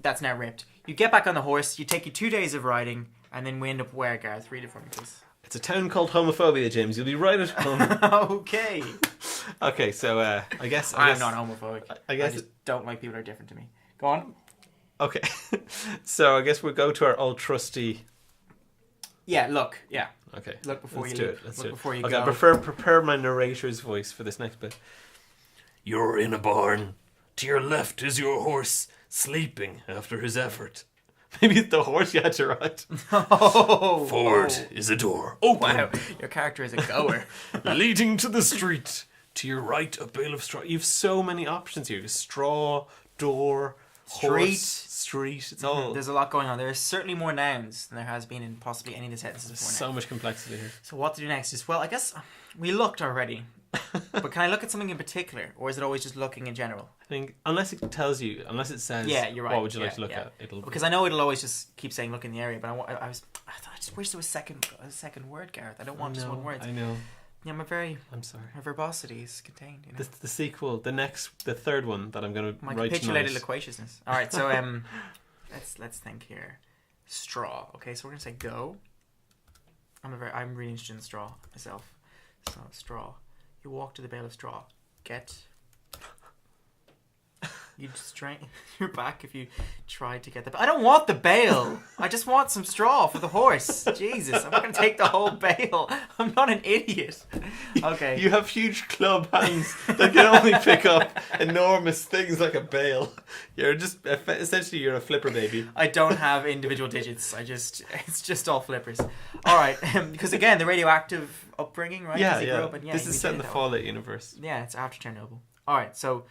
That's now ripped. You get back on the horse. You take you 2 days of riding, and then we end up where, Gareth? Read it for me, please. It's a town called Homophobia, James. You'll be right at home. Okay. Okay, so I guess I'm not homophobic. I guess I just don't like people that are different to me. Go on. Okay, so I guess we'll go to our old trusty. Yeah. Look. Yeah. Okay, Look before let's you do leave. it. Let's Look do it. before you Okay, go. I prepare my narrator's voice for this next bit. You're in a barn. To your left is your horse, sleeping after his effort. Maybe it's the horse you had to ride. Oh. Forward is a door. Open. Wow. Your character is a goer. Leading to the street. To your right, a bale of straw. You have so many options here: straw, door, Street. street. It's all. There's a lot going on. There are certainly more nouns than there has been in possibly any of the sentences There's before so now. much complexity here. So what to do next is, well, I guess we looked already. But can I look at something in particular? Or is it always just looking in general? I think unless it tells you, unless it says, Yeah, you're right. what would you like to look at? It'll Because I know it'll always just keep saying look in the area, but I just wish there was a second word, Gareth. I don't want just one word. I know. Yeah, I'm sorry. my verbosity is contained. You know? The sequel, the third one that I'm going to My write capitulated tonight. loquaciousness. All right, so let's think here. Straw. Okay, so we're gonna say go. I'm really interested in straw myself. So straw. You walk to the bale of straw. Get. You'd strain your back if you tried to get the. I don't want the bale. I just want some straw for the horse. Jesus, I'm not going to take the whole bale. I'm not an idiot. Okay. You have huge club hands that can only pick up enormous things like a bale. You're just essentially you're a flipper baby. I don't have individual digits. It's just all flippers. All right, because again, the radioactive upbringing, right? Yeah, 'Cause he yeah. grew up in- This is set in the Fallout universe. Yeah, it's after Chernobyl. All right, so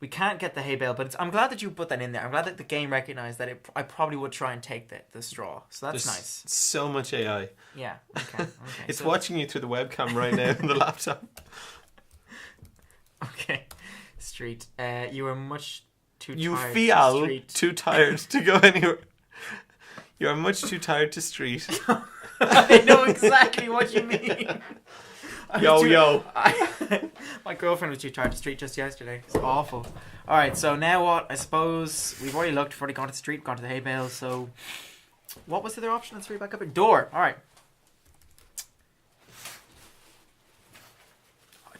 we can't get the hay bale, but I'm glad that you put that in there. I'm glad that the game recognized that I probably would try and take the straw. So that's There's nice. so much AI. Yeah. Okay. It's so, watching you through the webcam right now on the laptop. Okay. Street. You are much too You tired. feel to street. too tired to go anywhere. You are much too tired to street. I know exactly what you mean. Yo. My girlfriend was too tired to street just yesterday. It's awful. Alright, so now what? I suppose we've already looked, we've already gone to the street, gone to the hay bale, so what was the other option? Let's read back up. Door. Alright.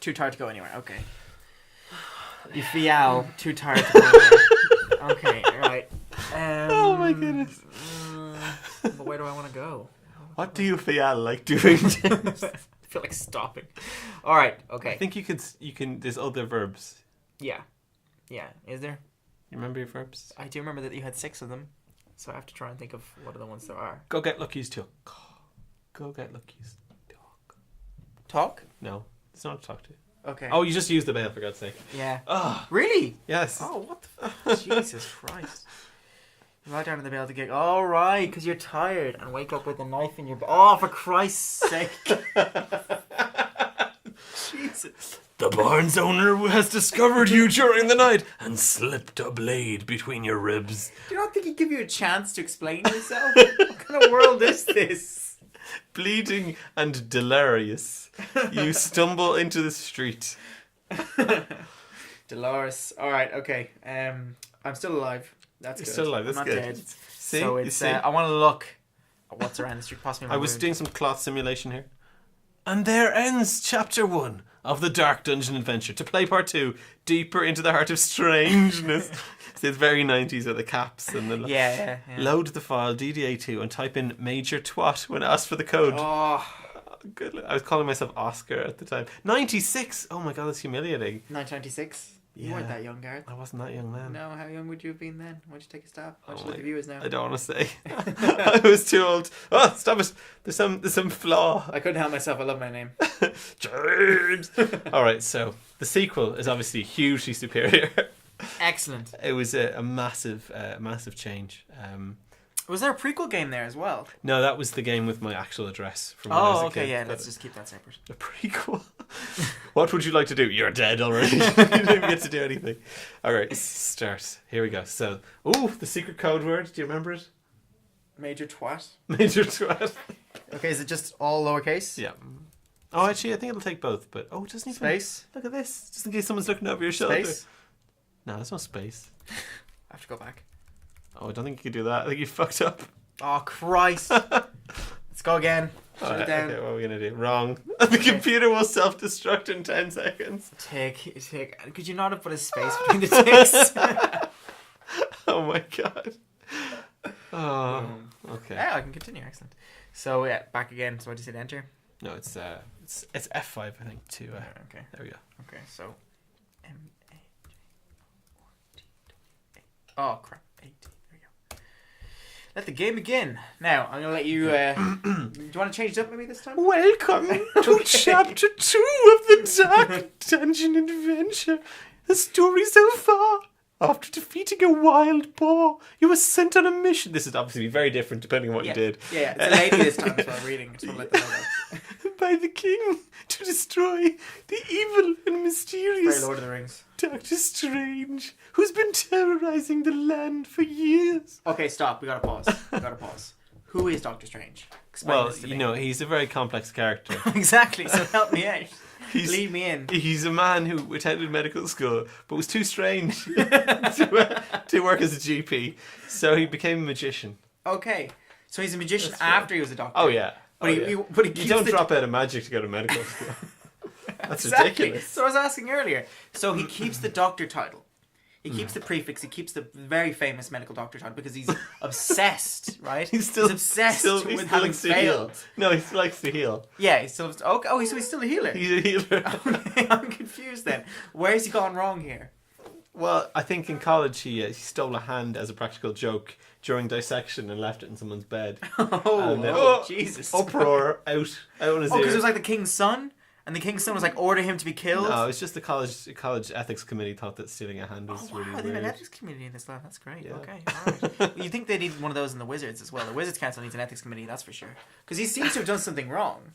Too tired to go anywhere. Okay. You feel too tired to go anywhere. Okay, right. Oh my goodness. But where do I want to go? What do you feel like doing? I feel like stopping. All right. Okay. I think you can. There's other verbs. Yeah. Is there? You remember your verbs? I do remember that you had 6 of them, so I have to try and think of what are the ones there are. Go get Lucky's duck. Go get Lucky's duck. Talk. No, it's not a talk to. Okay. Oh, you just used the bale for God's sake. Yeah. Oh Really? yes. Oh, what the Jesus Christ. You lie down in the bale to gig. All right, because you're tired and wake up with a knife in your. Oh, for Christ's sake. Jesus. The barn's owner has discovered you during the night and slipped a blade between your ribs. Do you not think he'd give you a chance to explain yourself? What kind of world is this? Bleeding and delirious, you stumble into the street. Dolores. All right. Okay. I'm still alive. That's You're good. still alive. That's I'm not good. dead. See, So you it's. see? I want to look at what's around the street. Possibly. I was doing some cloth simulation here. And there ends chapter 1 of the Dark Dungeon Adventure. To play part 2, deeper into the heart of strangeness. See, it's very 90s with the caps and the Yeah. load the file DDA2 and type in major twat when asked for the code. Oh, Good. I was calling myself Oscar at the time. 96. Oh my god, that's humiliating. 1996. You Yeah. weren't that young, Gareth. I wasn't that young then. No, how young would you have been then? Why'd you take a stab? Why'd you Oh look at viewers now? I don't want to say. I was too old. Oh, stop it. There's some flaw. I couldn't help myself. I love my name. James. All right, so the sequel is obviously hugely superior. Excellent. It was a massive change. Was there a prequel game there as well? No, that was the game with my actual address from when I was Oh, a okay, kid. yeah. But Let's just keep that separate. a prequel. What would you like to do? You're dead already. You didn't even get to do anything. All right, start. Here we go. So, the secret code word. Do you remember it? Major twat. Major twat. Okay, is it just all lowercase? Yeah. Oh, actually, I think it'll take both. But it doesn't even. Space. Look at this, just in case someone's looking over your shoulder. Space. No, there's no space. I have to go back. Oh, I don't think you could do that. I think you fucked up. Oh, Christ. Let's go again. Shut Alright, it down. okay, what are we gonna do? Wrong. The computer will self-destruct in 10 seconds. Tick. Could you not have put a space between the ticks? Oh my god. Oh, okay. Yeah, I can continue. Excellent. So yeah, back again. So I just hit enter. No, it's F5, I think. To Okay. there we go. Okay. So Oh crap. 18. There we go. Let the game begin. Now I'm gonna let you. Do you want to change it up maybe this time? Welcome to chapter 2 of the Dark Dungeon Adventure. The story so far After defeating a wild boar, you were sent on a mission. This is obviously very different depending on what you did. Yeah, it's a lady this time as well reading. Just want to let them know that. By the king to destroy the evil and mysterious Very Lord of the Rings. Doctor Strange, who's been terrorizing the land for years. Okay, stop. We gotta pause. Who is Doctor Strange? Explain Well, this to you me. know, he's a very complex character. Exactly, so help me out. He's- Lead me in. He's a man who attended medical school but was too strange to work as a GP, so he became a magician. Okay, so he's a magician That's right. after he was a doctor. Oh yeah. But Oh, he, yeah. but he You keeps don't the... drop out of magic to go to medical school. That's Exactly. ridiculous. So I was asking earlier. So he keeps the doctor title. He keeps the prefix. He keeps the very famous medical doctor title because he's obsessed, right? He's obsessed he with still having likes to heal. failed. No, he likes to heal. Yeah, he's still... Okay, oh, so he's still a healer. He's a healer. Okay, I'm confused then. Where's he gone wrong here? Well, I think in college he stole a hand as a practical joke during dissection and left it in someone's bed. Oh, And then, Jesus. Uproar out on his Oh, ear. because it was like the king's son? And the king's son was like, order him to be killed? No, it's just the college ethics committee thought that stealing a hand was Oh, wow, really they have weird. an ethics committee in this land. That's great. Yeah. Okay, alright. Well, you think they need one of those in the Wizards as well. The Wizards Council needs an ethics committee, that's for sure. Because he seems to have done something wrong.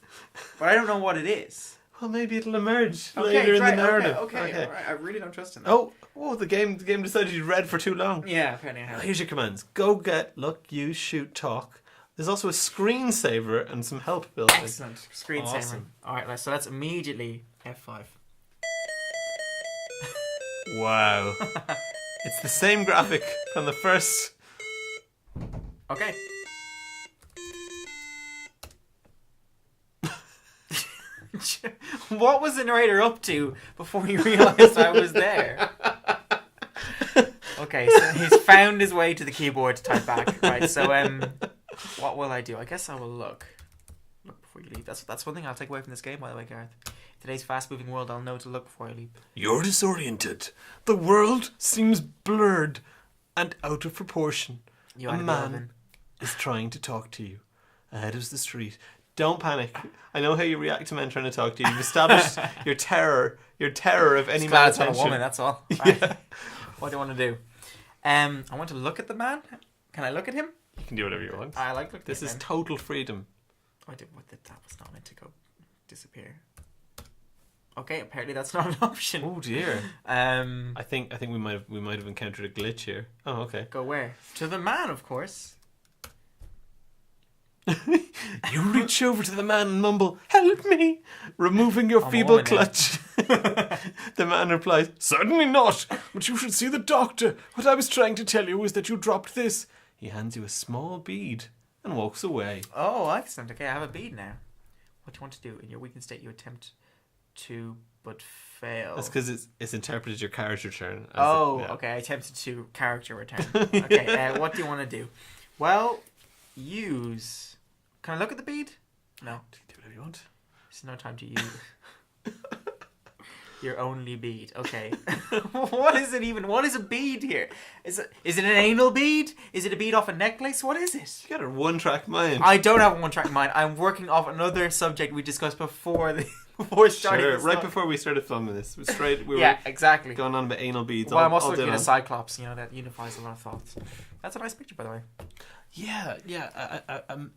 But I don't know what it is. Well, maybe it'll emerge Okay, later in right, the narrative. Okay. Alright, I really don't trust him. Oh, the game decided you read for too long. Yeah, apparently I have. Here's your commands. Go, get, look, use, shoot, talk. There's also a screensaver and some help built in. Excellent. Screensaver. Awesome. Alright, so that's immediately F5. Wow. It's the same graphic from the first... Okay. What was the narrator up to before he realised I was there? Okay, so he's found his way to the keyboard to type back. Right, so what will I do? I guess I will look. Look before you leave. That's one thing I'll take away from this game, by the way, Gareth. In today's fast-moving world, I'll know to look before I leap. You're disoriented. The world seems blurred and out of proportion. You A are man is trying to talk to you. Ahead is the street. Don't panic. I know how you react to men trying to talk to you. You've established your terror of any Just glad man's it's not a attention. woman, that's all. Right. What do I want to do? I want to look at the man. Can I look at him? You can do whatever you want. I like looking This at is him. total freedom. Oh, that was not meant to go disappear. Okay, apparently that's not an option. Oh dear. Um, I think we might have encountered a glitch here. Oh, okay. go where? To the man, of course. You reach over to the man and mumble, "Help me!" removing your I'm a feeble woman now. clutch. The man replies, "Certainly not, but you should see the doctor. What I was trying to tell you is that you dropped this." He hands you a small bead and walks away. Oh, excellent. Okay, I have a bead now. What do you want to do? In your weakened state, you attempt to, but fail. That's because it's interpreted your character turn. as Oh, yeah. okay. I attempted to character return. Okay, what do you want to do? Well, use... Can I look at the bead? No. Do whatever you want. There's no time to use your only bead. Okay. What is it even? What is a bead here? Is it an anal bead? Is it a bead off a necklace? What is it? You got a one-track mind. I don't have a one-track mind. I'm working off another subject we discussed before starting Sure. this Right stuff. before we started filming this, we were Yeah, exactly. going on about anal beads. Well, I'm also all day looking at a long. cyclops, that unifies a lot of thoughts. That's a nice picture, by the way. Yeah.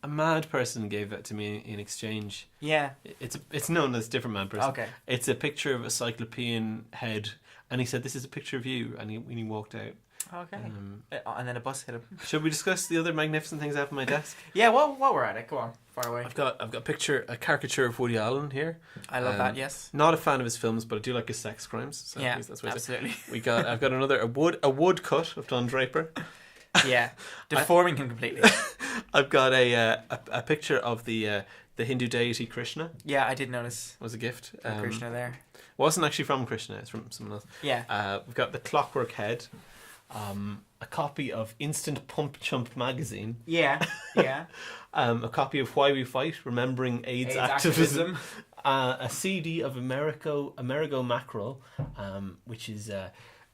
A mad person gave that to me in exchange. Yeah. It's known as different mad person. Okay. It's a picture of a cyclopean head, and he said, "This is a picture of you," and he walked out. Okay. And then a bus hit him. Should we discuss the other magnificent things I have on my desk? Yeah, well, while we're at it, go on. Far away. I've got a caricature of Woody Allen here. I love that, yes. Not a fan of his films, but I do like his sex crimes. So Yeah, that's what I say. absolutely. I've got a wood cut of Don Draper. Yeah. Deforming him completely. I've got a picture of the Hindu deity Krishna. Yeah, I did notice It was a gift. Krishna there. Wasn't actually from Krishna. It's from someone else. Yeah. We've got the Clockwork Head. A copy of Instant Pump Chump magazine. Yeah. Yeah. A copy of Why We Fight, Remembering AIDS Activism. A CD of Amerigo Mackerel, which is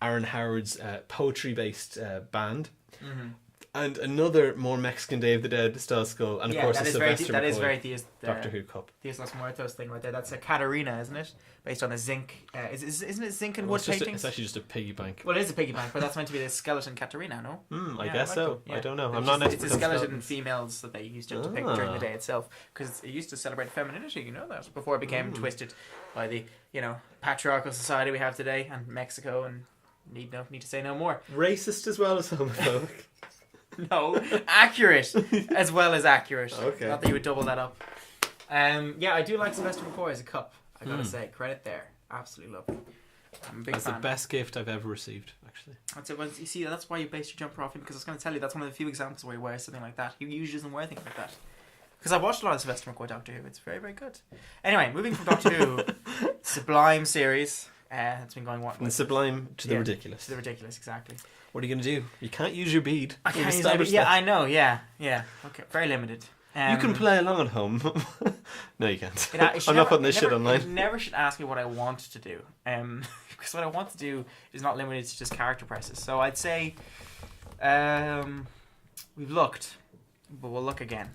Aaron Howard's poetry-based band. Mm-hmm. And another more Mexican Day of the Dead style skull, and of course that a is very Sylvester that is McCoy very Doctor Who cup. Dios Los Muertos thing right there. That's a Catarina, isn't it? Based on a zinc. Isn't it zinc and Well, wood it's paintings? actually just a piggy bank. Well, it is a piggy bank, but that's meant to be the skeleton Catarina, no? I Yeah, guess like so. them, yeah. I don't know. It's I'm not an It's expert a on skeleton skeletons. females that they used to depict during the day itself, because it used to celebrate femininity. You know that before it became twisted by the patriarchal society we have today, and Mexico, and need to say no more. Racist as well as homophobic. No, accurate as well as accurate. Okay. Not that you would double that up. Yeah, I do like Sylvester McCoy as a cup. I gotta say, credit there. Absolutely love it. I'm a big That's fan. the best gift I've ever received, actually. That's it. Well, you see, that's why you based your jumper off him, because I was going to tell you that's one of the few examples where he wears something like that. He usually doesn't wear things like that. Because I've watched a lot of Sylvester McCoy Doctor Who. It's very, very good. Anyway, moving from Doctor Who, Sublime series. It's been going From the sublime to the Yeah, ridiculous. to the ridiculous, exactly. What are you going to do? You can't use your bead. I We've can't use established that. Yeah, that. I know. Yeah. Okay, very limited. You can play along at home. No, you can't. It I'm not putting this shit online. You never should ask me what I want to do. Because what I want to do is not limited to just character presses. So I'd say we've looked, but we'll look again.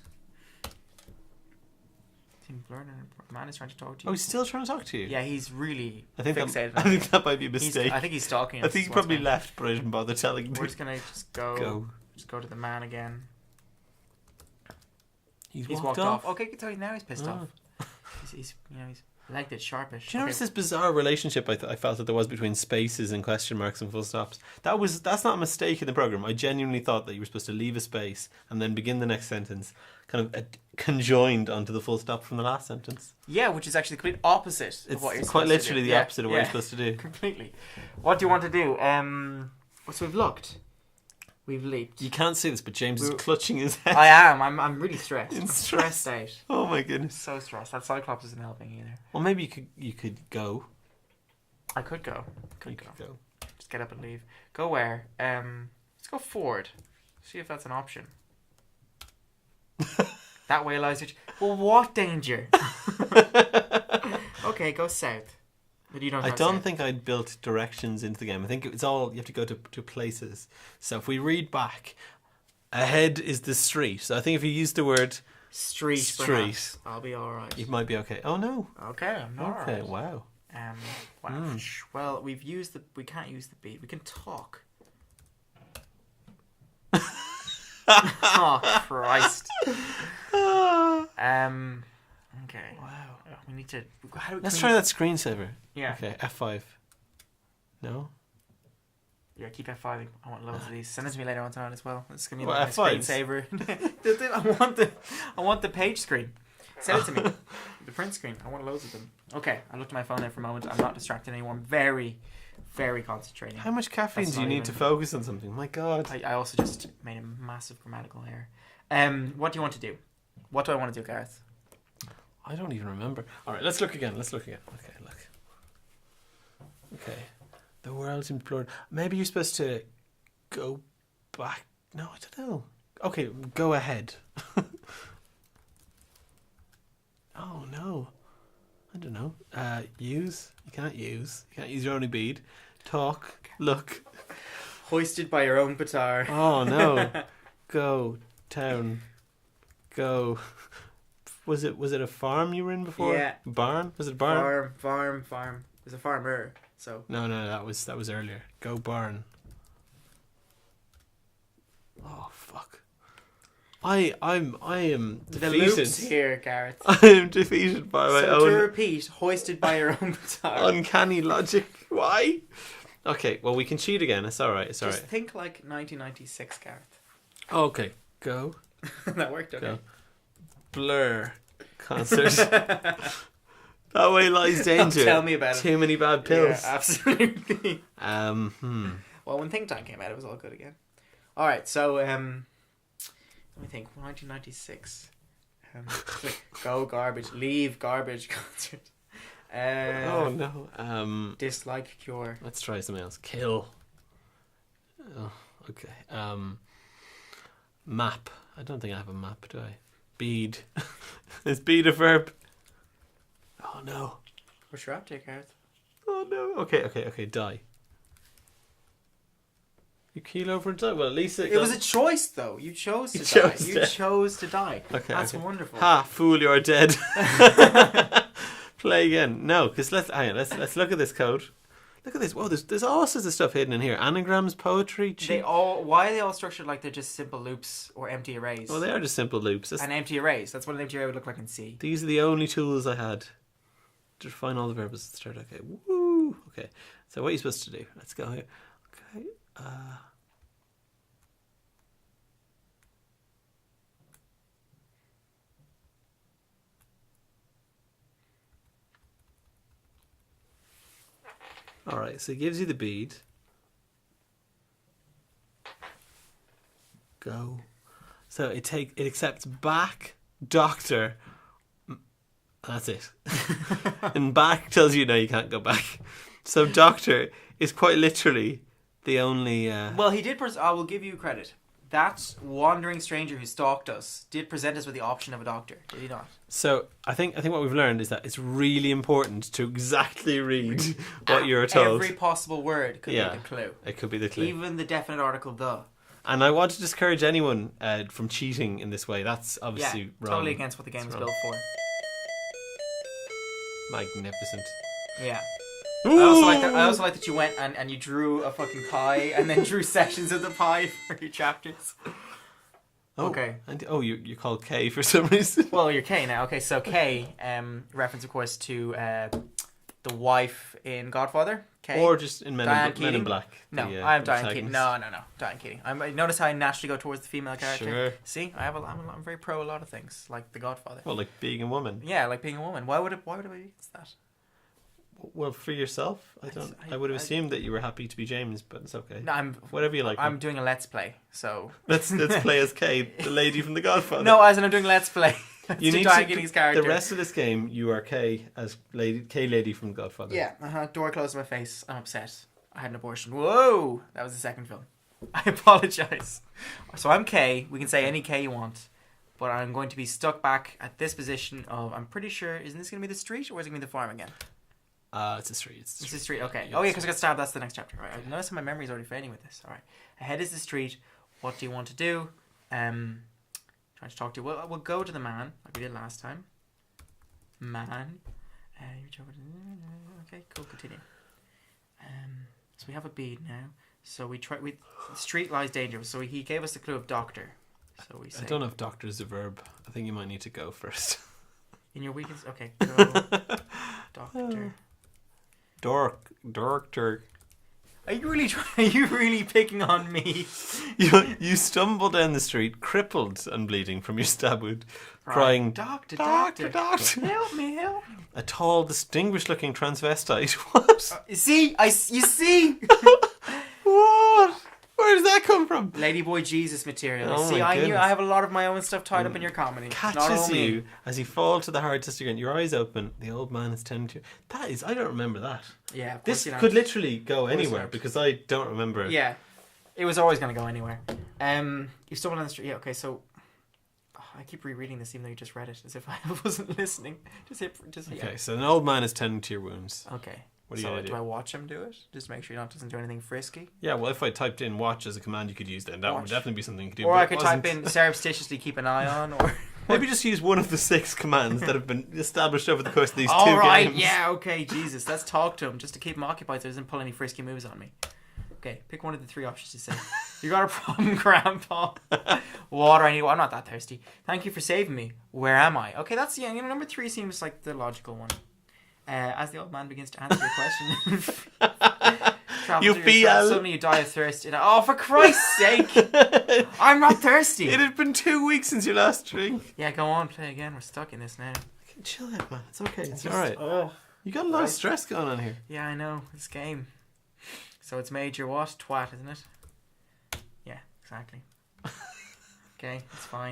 Man is trying to talk to you. Oh, he's still trying to talk to you? Yeah, he's really I think fixated. I think that might be a mistake. I think he's stalking us. I think he is what's probably going- left, but I didn't bother telling him. We're just gonna Go. just go to the man again. He's Walked off. Okay, you can tell now he's pissed Oh. off. He's legged it sharpish. Do you notice this bizarre relationship I felt that there was between spaces and question marks and full stops? That's not a mistake in the program. I genuinely thought that you were supposed to leave a space and then begin the next sentence, kind of conjoined onto the full stop from the last sentence. Yeah, which is actually the complete opposite of It's what you're quite supposed to literally do. the opposite of what you're supposed to do. Completely. What do you want to do? So we've looked. We've leaped. You can't see this, but James is We're- clutching his head. I am. I'm really stressed. In I'm stress. stressed out. Oh my goodness. So stressed. That Cyclops isn't helping either. Well, maybe you could go. I could go. You could go. Just get up and leave. Go where? Let's go forward. See if that's an option. That way lies which. Well, what danger? Okay, go south. But you don't. I go don't south. think I'd built directions into the game. I think it's all you have to go to places. So if we read back, ahead is the street. So I think if you use the word Street. Perhaps, I'll be all right. you might be okay. Oh no. Okay, I'm not Okay. alright. Wow. Wow. Well, we can't use the beat. We can talk. Oh Christ. Okay. Wow. We need to. Let's try that screensaver. Yeah. Okay. F5. No. Yeah. Keep F5. I want loads of these. Send it to me later on tonight as well. It's gonna be What, like my F5s? screensaver. I want the page screen. Send it to me. The print screen. I want loads of them. Okay. I looked at my phone there for a moment. I'm not distracting anyone. Very, very concentrating. How much caffeine That's do you not need even- to focus on something? My God. I also just made a massive grammatical error. What do you want to do? What do I want to do, Gareth? I don't even remember. All right. Let's look again. Okay. Look. Okay. The world's implored. Maybe you're supposed to go back. No, I don't know. Okay, go ahead. Oh no, I don't know. Use. You can't use. You can't use your only bead. Talk. Look. Hoisted by your own petard. Oh no. Go town. Go. Was it a farm you were in before? Yeah. Barn? Was it barn? Farm. There's a farmer. So No, that was earlier. Go barn. Oh fuck. I am the defeated. loops here, Gareth. I am defeated by my So to own repeat, hoisted by your own petard. uncanny logic. Why? Okay, well we can cheat again. It's all right. It's all Just right. think like 1996, Gareth. Okay, go. That worked, okay. Go. Blur concert. That way lies danger. Tell me about it. Too many bad pills. Yeah, absolutely. Well, when Think Tank came out, it was all good again. All right, so let me think. 1996. Go garbage. Leave garbage concert. oh no. Dislike cure. Let's try something else. Kill. Oh, okay. Map. I don't think I have a map, do I? Bead. Is bead a verb? Oh no. What's your update, Gareth? Oh no. Okay. Die. You keel over and die. Well, at least It was a choice, though. You chose to die. chose You to. chose to die. Okay, That's okay. wonderful. Ha! Fool, you're dead. Play again. No, because let's look at this code. Look at this. Whoa, there's all sorts of stuff hidden in here. Anagrams, poetry. Why are they all structured like they're just simple loops or empty arrays? Well, they are just simple loops. And empty arrays. That's what an empty array would look like in C. These are the only tools I had to define all the variables at the start. Okay. Woo. Okay. So what are you supposed to do? Let's go here. Okay. All right. So it gives you the bead. Go. So it accepts back, doctor. That's it. And back tells you no, you can't go back. So doctor is quite literally the only. Well, he did. I will give you credit. That wandering stranger who stalked us did present us with the option of a doctor. Did he not? So I think what we've learned is that it's really important to exactly read what you're told. Every possible word could be the clue. It could be the clue. Even the definite article the. And I want to discourage anyone from cheating in this way. That's obviously wrong. Totally against what the game is built for. Magnificent. Yeah. I also like that you went and you drew a fucking pie and then drew sections of the pie for your chapters. Oh, okay. And, you called K for some reason. Well, you're K now. Okay, so K, reference of course to the wife in Godfather. K. Or just in Men in Black. No, I'm Diane Keaton. No, Diane Keaton. Notice how I naturally go towards the female character. Sure. See, I'm very pro a lot of things, like The Godfather. Well, like being a woman. Yeah, like being a woman. Why would it be against that? Well, for yourself, I would have assumed that you were happy to be James, but it's okay. No, whatever you like. I'm doing a let's play, so let's play as Kay, the lady from The Godfather. No, as in I'm doing let's play. You need Diane Keaton's character. The rest of this game, you are Kay as lady from The Godfather. Yeah. Door closed in my face. I'm upset. I had an abortion. Whoa, that was the second film. I apologize. So I'm Kay. We can say any Kay you want. But I'm going to be stuck back at this position of, I'm pretty sure, isn't this going to be the street or is it going to be the farm again? It's a street. It's a street, okay. Yeah, because I got stabbed, that's the next chapter. Right. I notice how my memory's already fading with this. Alright. Ahead is the street. What do you want to do? Trying to talk to you. We'll go to the man, like we did last time. Man. Okay, cool, continue. So we have a bead now. So the street lies dangerous. So he gave us the clue of doctor. So we say, I don't know if doctor is a verb. I think you might need to go first. In your weakness? Okay, go. Doctor. Doctor. Are you really picking on me? You stumble down the street, crippled and bleeding from your stab wound, crying, Doctor. Help me. A tall, distinguished-looking transvestite. What? You see? What? Where does that come from? Ladyboy Jesus material. Oh See, my goodness. I have a lot of my own stuff tied up in your comedy. Catches you as you fall to the hard test again. Your eyes open. The old man is tending to you. That is, I don't remember that. Yeah. This could literally go anywhere because I don't remember it. Yeah. It was always going to go anywhere. You stumbled on the street. Yeah, okay, so I keep rereading this even though you just read it as if I wasn't listening. Okay, so an old man is tending to your wounds. Okay. What are you gonna do? Do I watch him do it? Just make sure he doesn't do anything frisky? Yeah, well, if I typed in watch as a command you could use, then that would definitely be something you could do. Or I could type in surreptitiously keep an eye on, or maybe just use one of the 6 commands that have been established over the course of these 2 Alright, games. yeah, okay, Jesus. Let's talk to him just to keep him occupied so he doesn't pull any frisky moves on me. Okay, pick one of the 3 options to say. You got a problem, Grandpa? Water, I need water. I'm not that thirsty. Thank you for saving me. Where am I? Okay, that's, number 3 seems like the logical one. As the old man begins to answer your question, you feel suddenly you die of thirst. Oh, for Christ's sake! I'm not thirsty. It had been 2 weeks since your last drink. Yeah, go on, play again. We're stuck in this now. Chill out, man. It's okay. It's all right. Oh, you got a lot of stress going on here. Yeah, I know this game. So it's major what? Twat, isn't it? Yeah, exactly. Okay, it's fine.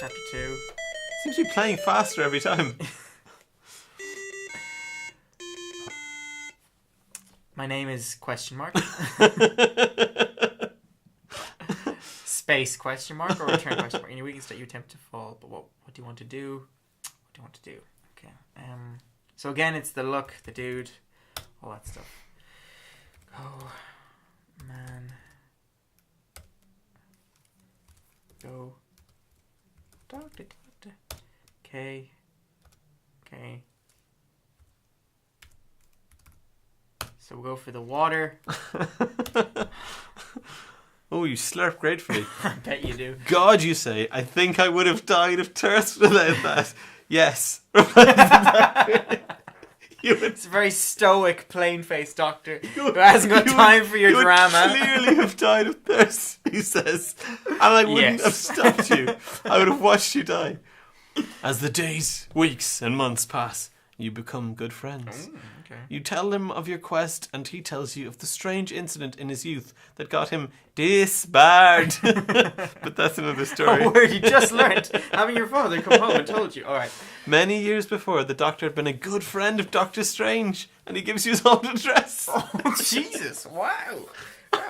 Chapter 2. Seems to be playing faster every time. My name is question mark. Space question mark or return question mark. In your weakness that you attempt to fall, but what do you want to do? What do you want to do? Okay. So again, it's the look, the dude, all that stuff. Oh, man. go. Doctor. K. So we'll go for the water. Oh, you slurp gratefully. I bet you do. God, you say, I think I would have died of thirst without that. Yes. It's a very stoic, plain-faced doctor who hasn't got time for your drama. You would clearly have died of thirst, he says. And I wouldn't have stopped you. I would have watched you die. As the days, weeks, and months pass, you become good friends. Okay. You tell him of your quest, and he tells you of the strange incident in his youth that got him disbarred. But that's another story. A word you just learnt, having your father come home and told you. All right. Many years before, the Doctor had been a good friend of Doctor Strange, and he gives you his old address. Oh, Jesus. Wow.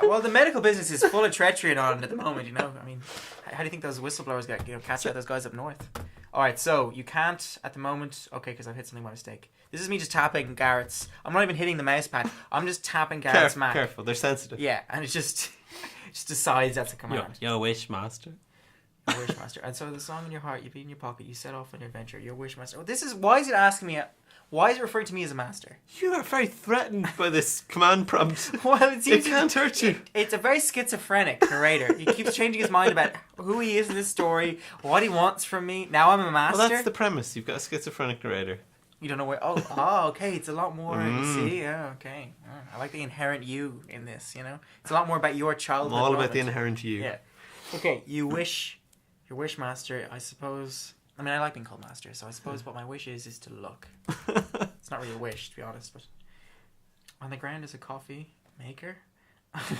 Well, the medical business is full of treachery and on at the moment, you know. I mean, how do you think those whistleblowers get, catch out those guys up north? All right, so you can't at the moment. Okay, because I've hit something by mistake. This is me just tapping Garrett's. I'm not even hitting the mouse pad. I'm just tapping Garrett's Mac. Careful, they're sensitive. Yeah, and it just decides that's a command. Your wish, master. Your wish, master. And so the song in your heart, you beat in your pocket, you set off on your adventure. Your wish, master. Oh, this is why is it asking me? Why is it referring to me as a master? You are very threatened by this command prompt. Well, it seems it can't hurt you. It's a very schizophrenic narrator. He keeps changing his mind about who he is in this story, what he wants from me. Now I'm a master. Well, that's the premise. You've got a schizophrenic narrator. You don't know where. Oh, okay. It's a lot more. You see, yeah, okay. I like the inherent you in this. You know, it's a lot more about your childhood. I'm all about moment. the inherent you. Yeah. Okay. You wish, your wish master. I suppose. I mean, I like being called master, so I suppose what my wish is to look. It's not really a wish, to be honest, but on the ground is a coffee maker.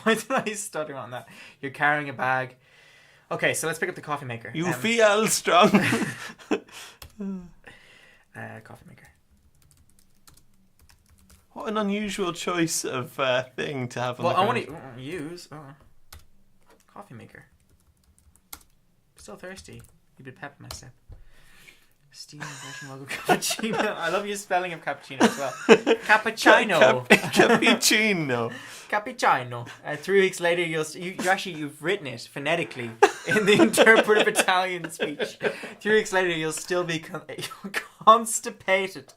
Why did I stutter on that? You're carrying a bag. Okay, so let's pick up the coffee maker. You feel strong. Coffee maker. What an unusual choice of thing to have on Well, the I ground. want to use coffee maker. Still thirsty. You bit pep in my step. Steaming version logo cappuccino. I love your spelling of cappuccino as well. Cappuccino. Cappuccino. Cappuccino. 3 weeks later, you've written it phonetically in the interpretive Italian speech. 3 weeks later, you'll still be constipated.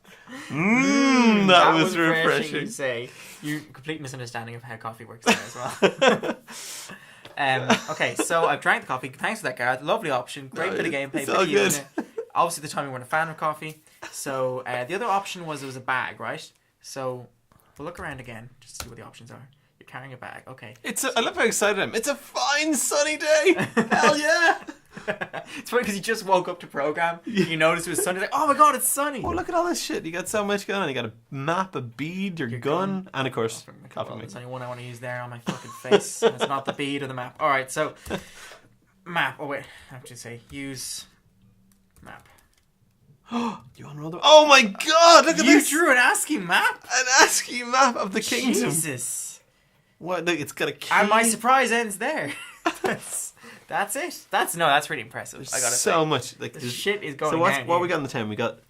That was refreshing. You say you complete misunderstanding of how coffee works there as well. Okay, so I've drank the coffee. Thanks for that, Gareth. Lovely option. Great bit of gameplay. It's all good. Obviously, at the time we weren't a fan of coffee. So the other option was it was a bag, right? So we'll look around again just to see what the options are. You're carrying a bag. Okay. I love how excited I am. It's a fine sunny day. Hell yeah. It's funny because you just woke up to program. You noticed it was sunny. Like, oh my god, it's sunny. Oh, look at all this shit. You got so much going on. You got a map, a bead, your gun, and of course, coffee maker. There's only one I want to use there on my fucking face. And it's not the bead or the map. All right, so map. Oh wait, I have to say use map. You unroll them. Oh my god! Look at this. You drew an ASCII map. An ASCII map of the kingdom. Jesus. What? Look, it's got a key. And my surprise ends there. That's it. That's really impressive. I gotta say. So much. Like, the shit is going So down what here. we got in the town? We got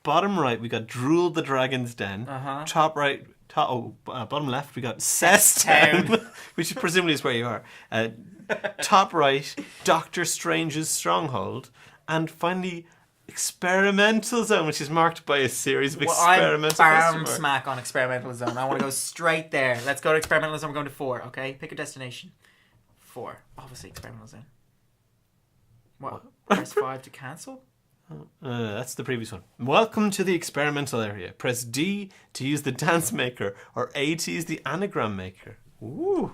bottom right. We got Drool the Dragon's Den. Top right. Bottom left. We got Cesstown, which presumably is where you are. Top right, Doctor Strange's stronghold, and finally, Experimental Zone, which is marked by a series of experimental I'm questions. smack on Experimental Zone. I want to go straight there. Let's go to Experimental Zone. We're going to 4. Okay, pick a destination. 4. Obviously, Experimental Zone. What? Press 5 to cancel? That's the previous one. Welcome to the experimental area. Press D to use the dance maker, or A to use the anagram maker. Ooh.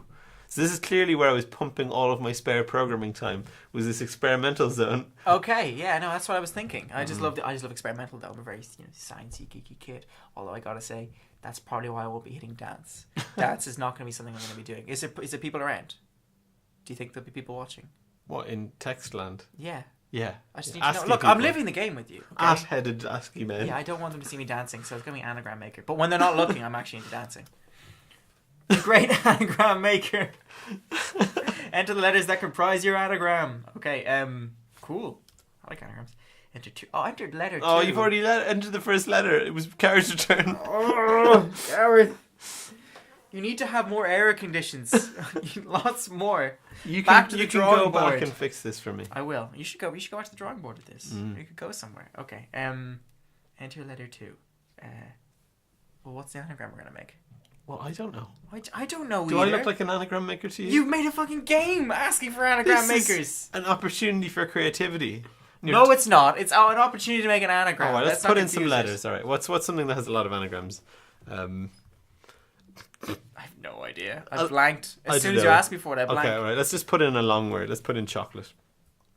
So this is clearly where I was pumping all of my spare programming time, was this experimental zone. Okay, yeah, no, that's what I was thinking. I just love experimental though. I'm a very sciencey, geeky kid. Although I gotta say, that's probably why I won't be hitting dance. Dance is not going to be something I'm going to be doing. Is there people around? Do you think there'll be people watching? What, in Textland? Yeah. Yeah. I just need to know. ASCII Look, people. I'm living the game with you. Okay? Ass-headed ASCII men. Yeah, I don't want them to see me dancing, so it's going to be anagram maker. But when they're not looking, I'm actually into dancing. The great anagram maker. Enter the letters that comprise your anagram. Okay, cool. I like anagrams. Enter 2. Oh, entered letter 2. Oh, you've already entered the first letter. It was character turn. Oh, Gareth. You need to have more air conditions. Lots more. You Back can, to the you can drawing go back board. and fix this for me. I will. You should go back to the drawing board with this. You could go somewhere. Okay. Enter letter 2. Well, what's the anagram we're gonna make? Well, I don't know. I don't know Do either. I look like an anagram maker to you? You've made a fucking game asking for anagram This makers. is an opportunity for creativity. No, it's not. It's an opportunity to make an anagram. Oh, well, let's not put in some confuse it. letters. All right. What's something that has a lot of anagrams? I have no idea. I blanked. I As soon don't as you know. asked me for it, I blanked. Okay, all right. Let's just put in a long word. Let's put in chocolate.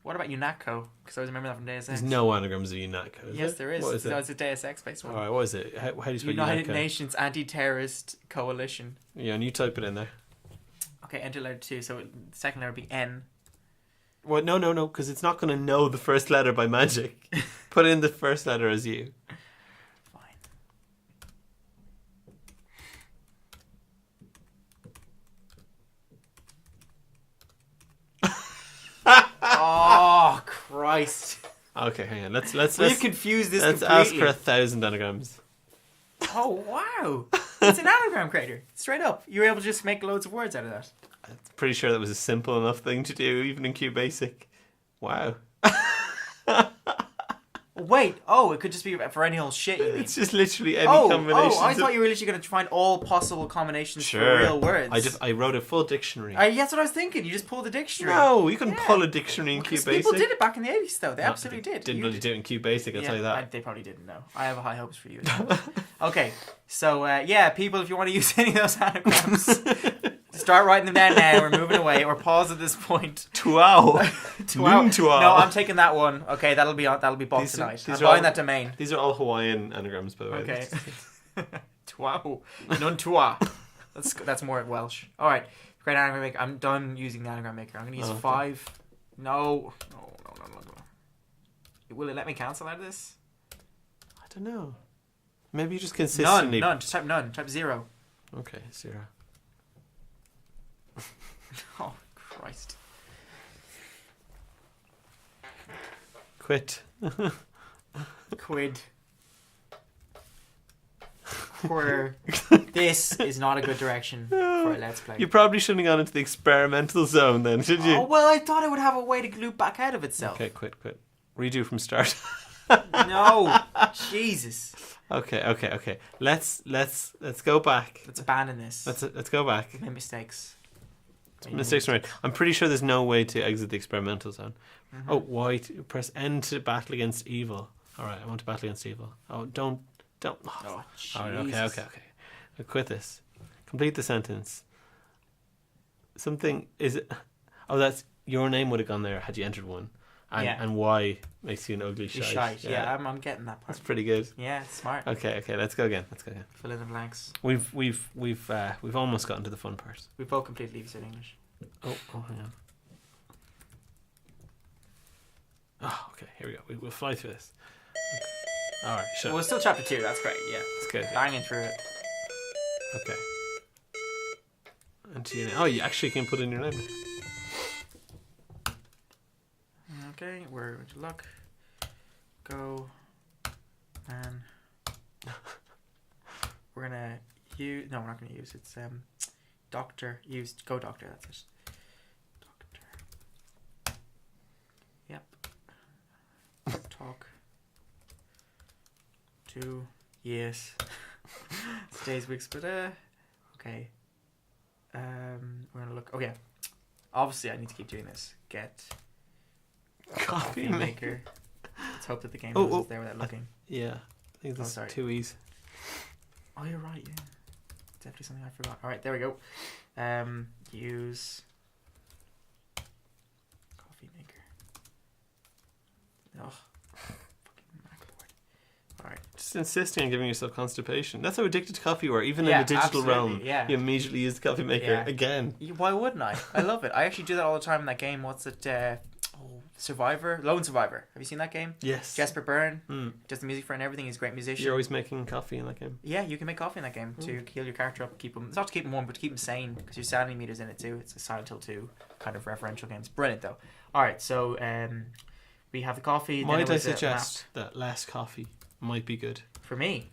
What about UNATCO? Because I always remember that from Deus Ex. There's no anagrams of UNATCO. Yes, there is. What is it? No, it's a Deus Ex based one. All right. What is it? How do you spell United UNATCO? Nations Anti-Terrorist Coalition. Yeah, and you type it in there. Okay, enter letter 2. So the second letter would be N. Well, no, because it's not going to know the first letter by magic. Put in the first letter as you. Fine. Oh Christ! Okay, hang on. Let's We've confused this let's completely. ask for 1,000 anagrams. Oh wow! It's an anagram creator. Straight up, you were able to just make loads of words out of that. I'm pretty sure that was a simple enough thing to do, even in QBasic. Wow. Wait, it could just be for any old shit. You mean? It's just literally any combination. I thought you were literally going to find all possible combinations Sure. for real words. I wrote a full dictionary. That's what I was thinking. You just pulled the dictionary. No, you can Yeah. pull a dictionary in Because QBasic. people did it back in the 80s, though. They absolutely did. Didn't You really do it in QBasic, I'll tell you that. They probably didn't know. I have high hopes for you. Okay, so people, if you want to use any of those anagrams, start writing them down now. We're moving away. Or pause at this point. Tuau. Wow. Moon tuau. No, I'm taking that one. Okay, that'll be bought tonight. I'm buying that domain. These are all Hawaiian anagrams, by the way. Okay. Tuau. None tua. That's more Welsh. All right. Great anagram maker. I'm done using the anagram maker. I'm going to use 5. No. Will it let me cancel out of this? I don't know. Maybe you just consistently... None. Just type none. Type 0. Okay, 0. Oh, Christ. Quit. Quid. Where this is not a good direction for a Let's Play. You probably shouldn't have gone into the experimental zone then, should you? Oh, well, I thought I would have a way to loop back out of itself. Okay, quit. Redo from start. No. Jesus. Okay. Let's go back. Let's abandon this. Let's go back. We've made mistakes. Mistakes are right. I'm pretty sure there's no way to exit the experimental zone. Mm-hmm. Oh, Y to press N to battle against evil. All right, I want to battle against evil. Oh, don't. Oh, All Jesus. right, okay. I'll quit this. Complete the sentence. Something is it? Oh, that's your name would have gone there had you entered one. And Y makes you an ugly You're shite. shite. Yeah, I'm getting that part. That's pretty good. Yeah, smart. Okay. Let's go again. Fill in the blanks. We've almost gotten to the fun part. We both completely leave in English. Oh, hang on. Oh, okay. Here we go. We'll fly through this. Okay. All right. Sure. Well, it's still chapter 2. That's great. Yeah, It's good. banging through it. Okay. And your name. Oh, you actually can put in your name. Okay, we're going to look. Go. And we're gonna use. No, we're not gonna use. It's doctor. Use go doctor. That's it. Doctor. Yep. Talk. To yes. Today's week's but okay. We're gonna look. Okay. Obviously, I need to keep doing this. Get Coffee maker. Let's hope that the game is there without looking. Yeah. I think that's sorry. too easy. Oh, you're right. Yeah, definitely something I forgot. All right, there we go. Use coffee maker. Oh, fucking MacBoard. All right. Just insisting on giving yourself constipation. That's how addicted to coffee you are. Even in Yeah, the digital absolutely, realm, yeah. you immediately use the coffee maker Yeah. again. Why wouldn't I? I love it. I actually do that all the time in that game. What's it? Survivor, Lone Survivor. Have you seen that game? Yes. Jesper Byrne does the music for it and everything. He's a great musician. You're always making coffee in that game. Yeah, you can make coffee in that game to heal your character up, keep him. It's not to keep him warm, but to keep him sane because your sanity meter's in it too. It's a Silent Hill 2 kind of referential game. It's brilliant though. All right, so we have the coffee. Might then I it was a suggest that less coffee might be good? map for me?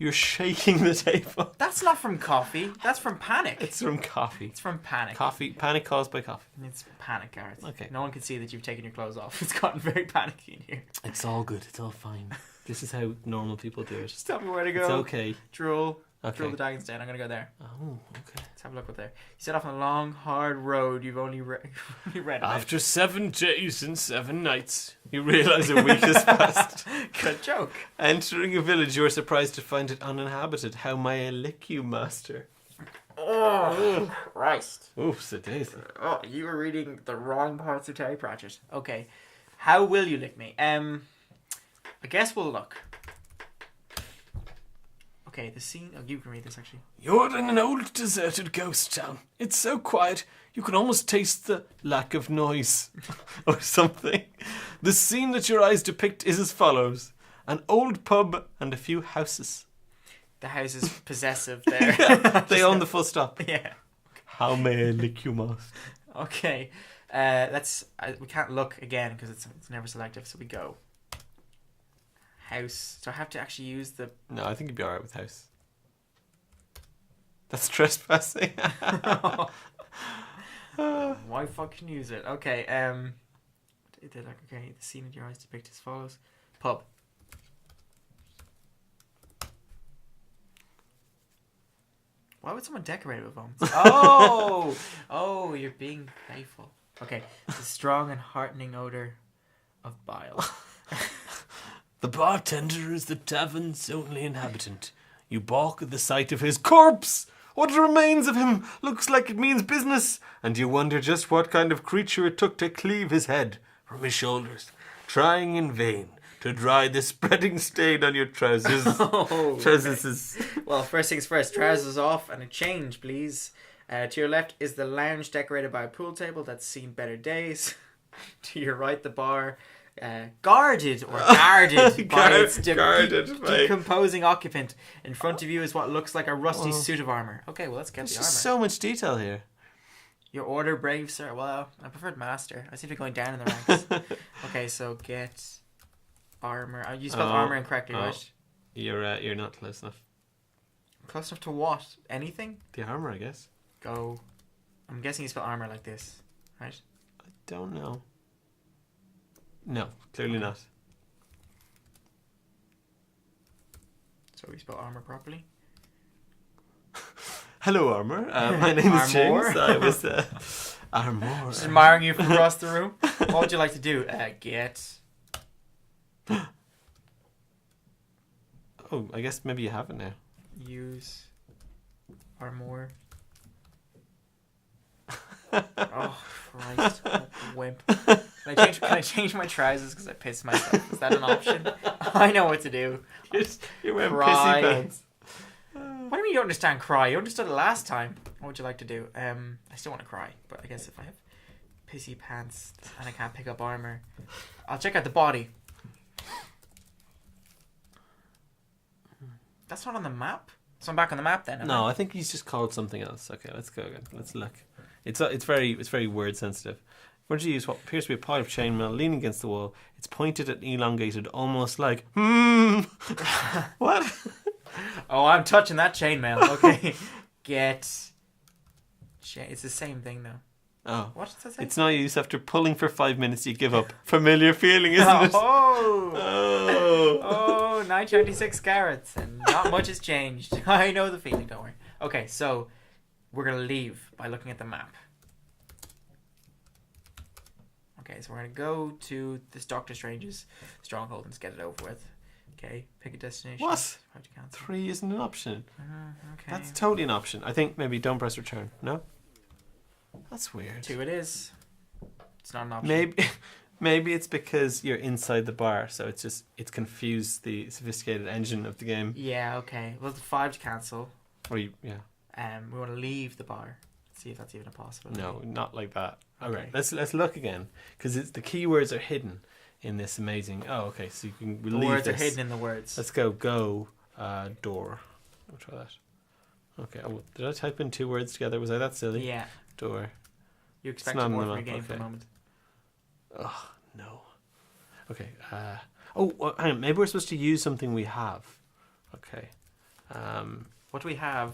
You're shaking the table. That's not from coffee. That's from panic. It's from coffee. It's from panic. Panic caused by coffee. It's panic, Gareth. Okay. No one can see that you've taken your clothes off. It's gotten very panicky in here. It's all good. It's all fine. This is how normal people do it. Just tell me where to go. It's okay. Drool. Okay. Drool the dragons down. I'm going to go there. Oh, okay. Let's have a look up there. You set off on a long, hard road you've only read about. After 7 days and 7 nights, you realise a week has passed. Good joke. Entering a village, you are surprised to find it uninhabited. How may I lick you, master? Oh, Christ. Oops, a daisy. Oh, you were reading the wrong parts of Terry Pratchett. Okay. How will you lick me? I guess we'll look. Okay, the scene... Oh, you can read this, actually. You're in an old deserted ghost town. It's so quiet, you can almost taste the lack of noise. Or something. The scene that your eyes depict is as follows. An old pub and a few houses. The house is possessive there. They own the full stop. Yeah. How may I lick you, master? Okay. We can't look again because it's never selective, so we go. House. So I have to actually use the... No, I think you'd be alright with house. That's trespassing. Why fucking use it? Okay, okay, the scene in your eyes depict as follows. Pub. Why would someone decorate it with vomits? Oh, you're being playful. Okay, the strong and heartening odor of bile. The bartender is the tavern's only inhabitant. You balk at the sight of his corpse. What remains of him looks like it means business, and you wonder just what kind of creature it took to cleave his head from his shoulders, trying in vain to dry the spreading stain on your trousers. Trousers. Well, first things first, trousers off and a change, please. To your left is the lounge decorated by a pool table that's seen better days. To your right, the bar... guarded or guarded by its decomposing occupant. In front of you is what looks like a rusty suit of armor. Okay, well, let's get There's the armor. just so much detail here. Your order, brave sir. Well, I preferred master. I seem to be going down in the ranks. Okay, so get armor. You spelled armor incorrectly, right? You're not close enough. Close enough to what? Anything? The armor, I guess. Go. I'm guessing you spell armor like this, right? I don't know. No, clearly not. So we spell armor properly. Hello, Armour. My name is James. I was Armour. Just admiring you from across the room. What would you like to do? Get. Oh, I guess maybe you have it now. Use. Armour. Oh, Christ. What a wimp. Can I change my trousers because I pissed myself? Is that an option? I know what to do. You're wearing Cry. pissy pants. What do you mean you don't understand cry? You understood it last time. What would you like to do? I still want to cry, but I guess if I have pissy pants and I can't pick up armor, I'll check out the body. That's not on the map? So I'm back on the map then. No, I think he's just called something else. Okay, let's go again. Let's look. It's very word sensitive. Where did you use what appears to be a pile of chainmail leaning against the wall? It's pointed and elongated, almost like What? Oh, I'm touching that chainmail. Okay, it's the same thing though. Oh, What does that say? it's no use. After pulling for 5 minutes, you give up. Familiar feeling, isn't it? Oh, 926 carats, and not much has changed. I know the feeling. Don't worry. Okay, so we're gonna leave by looking at the map. Okay, so we're gonna go to this Doctor Strange's stronghold and just get it over with. Okay, pick a destination. What? How to cancel. 3 isn't an option. Okay. That's totally an option. I think maybe don't press return. No? That's weird. 2 it is. It's not an option. Maybe it's because you're inside the bar, so it's confused the sophisticated engine of the game. Yeah, okay. Well, 5 to cancel. Or we want to leave the bar. See if that's even a possibility. No, not like that. Okay. Okay, let's look again because the keywords are hidden in this amazing. Oh, okay. So you can The leave words this. are hidden in the words. Let's go door. I'll try that. Okay. Oh, did I type in 2 words together? Was I that silly? Yeah. Door. You It's expect not more on from the a game map, for a okay. moment. Oh no. Okay. Hang on. Maybe we're supposed to use something we have. Okay. What do we have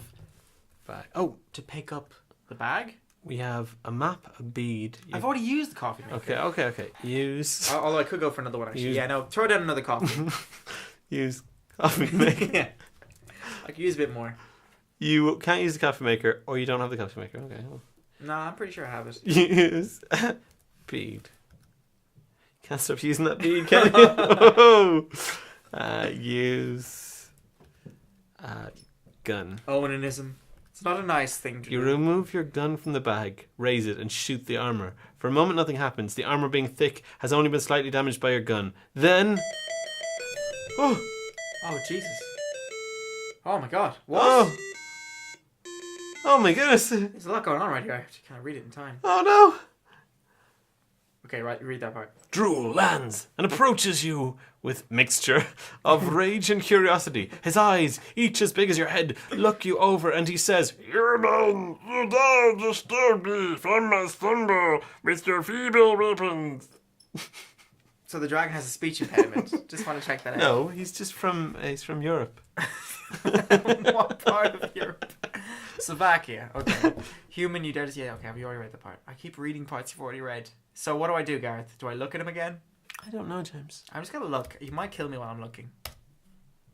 Bag. Oh, to pick up the bag? we have a map, a bead. I've already used the coffee maker. Okay. Use. Although I could go for another one actually. Use- Yeah, no, throw down another coffee. Use coffee maker. Yeah. I could use a bit more. You can't use the coffee maker, or you don't have the coffee maker. Okay. Well. No, I'm pretty sure I have it. Use bead. Can't stop using that bead, can you? Use gun. Owenism. It's not a nice thing to You do. remove your gun from the bag, raise it, and shoot the armor. For a moment, nothing happens. The armor, being thick, has only been slightly damaged by your gun. Then, Oh, Jesus. Oh my God. What? oh my goodness! There's a lot going on right here. I have to kind of read it in time. Oh no! Okay, right, read that part. Drool lands and approaches you with mixture of rage and curiosity. His eyes, each as big as your head, look you over, and he says, "You man, you dare disturb me from my slumber with your feeble weapons." So the dragon has a speech impediment. Just want to check that out. No, he's from Europe. What part of Europe? Slovakia. Okay. Human, you dare to... Yeah, okay, have you already read the part? I keep reading parts you've already read. So what do I do, Gareth? Do I look at him again? I don't know, James. I'm just going to look. You might kill me while I'm looking.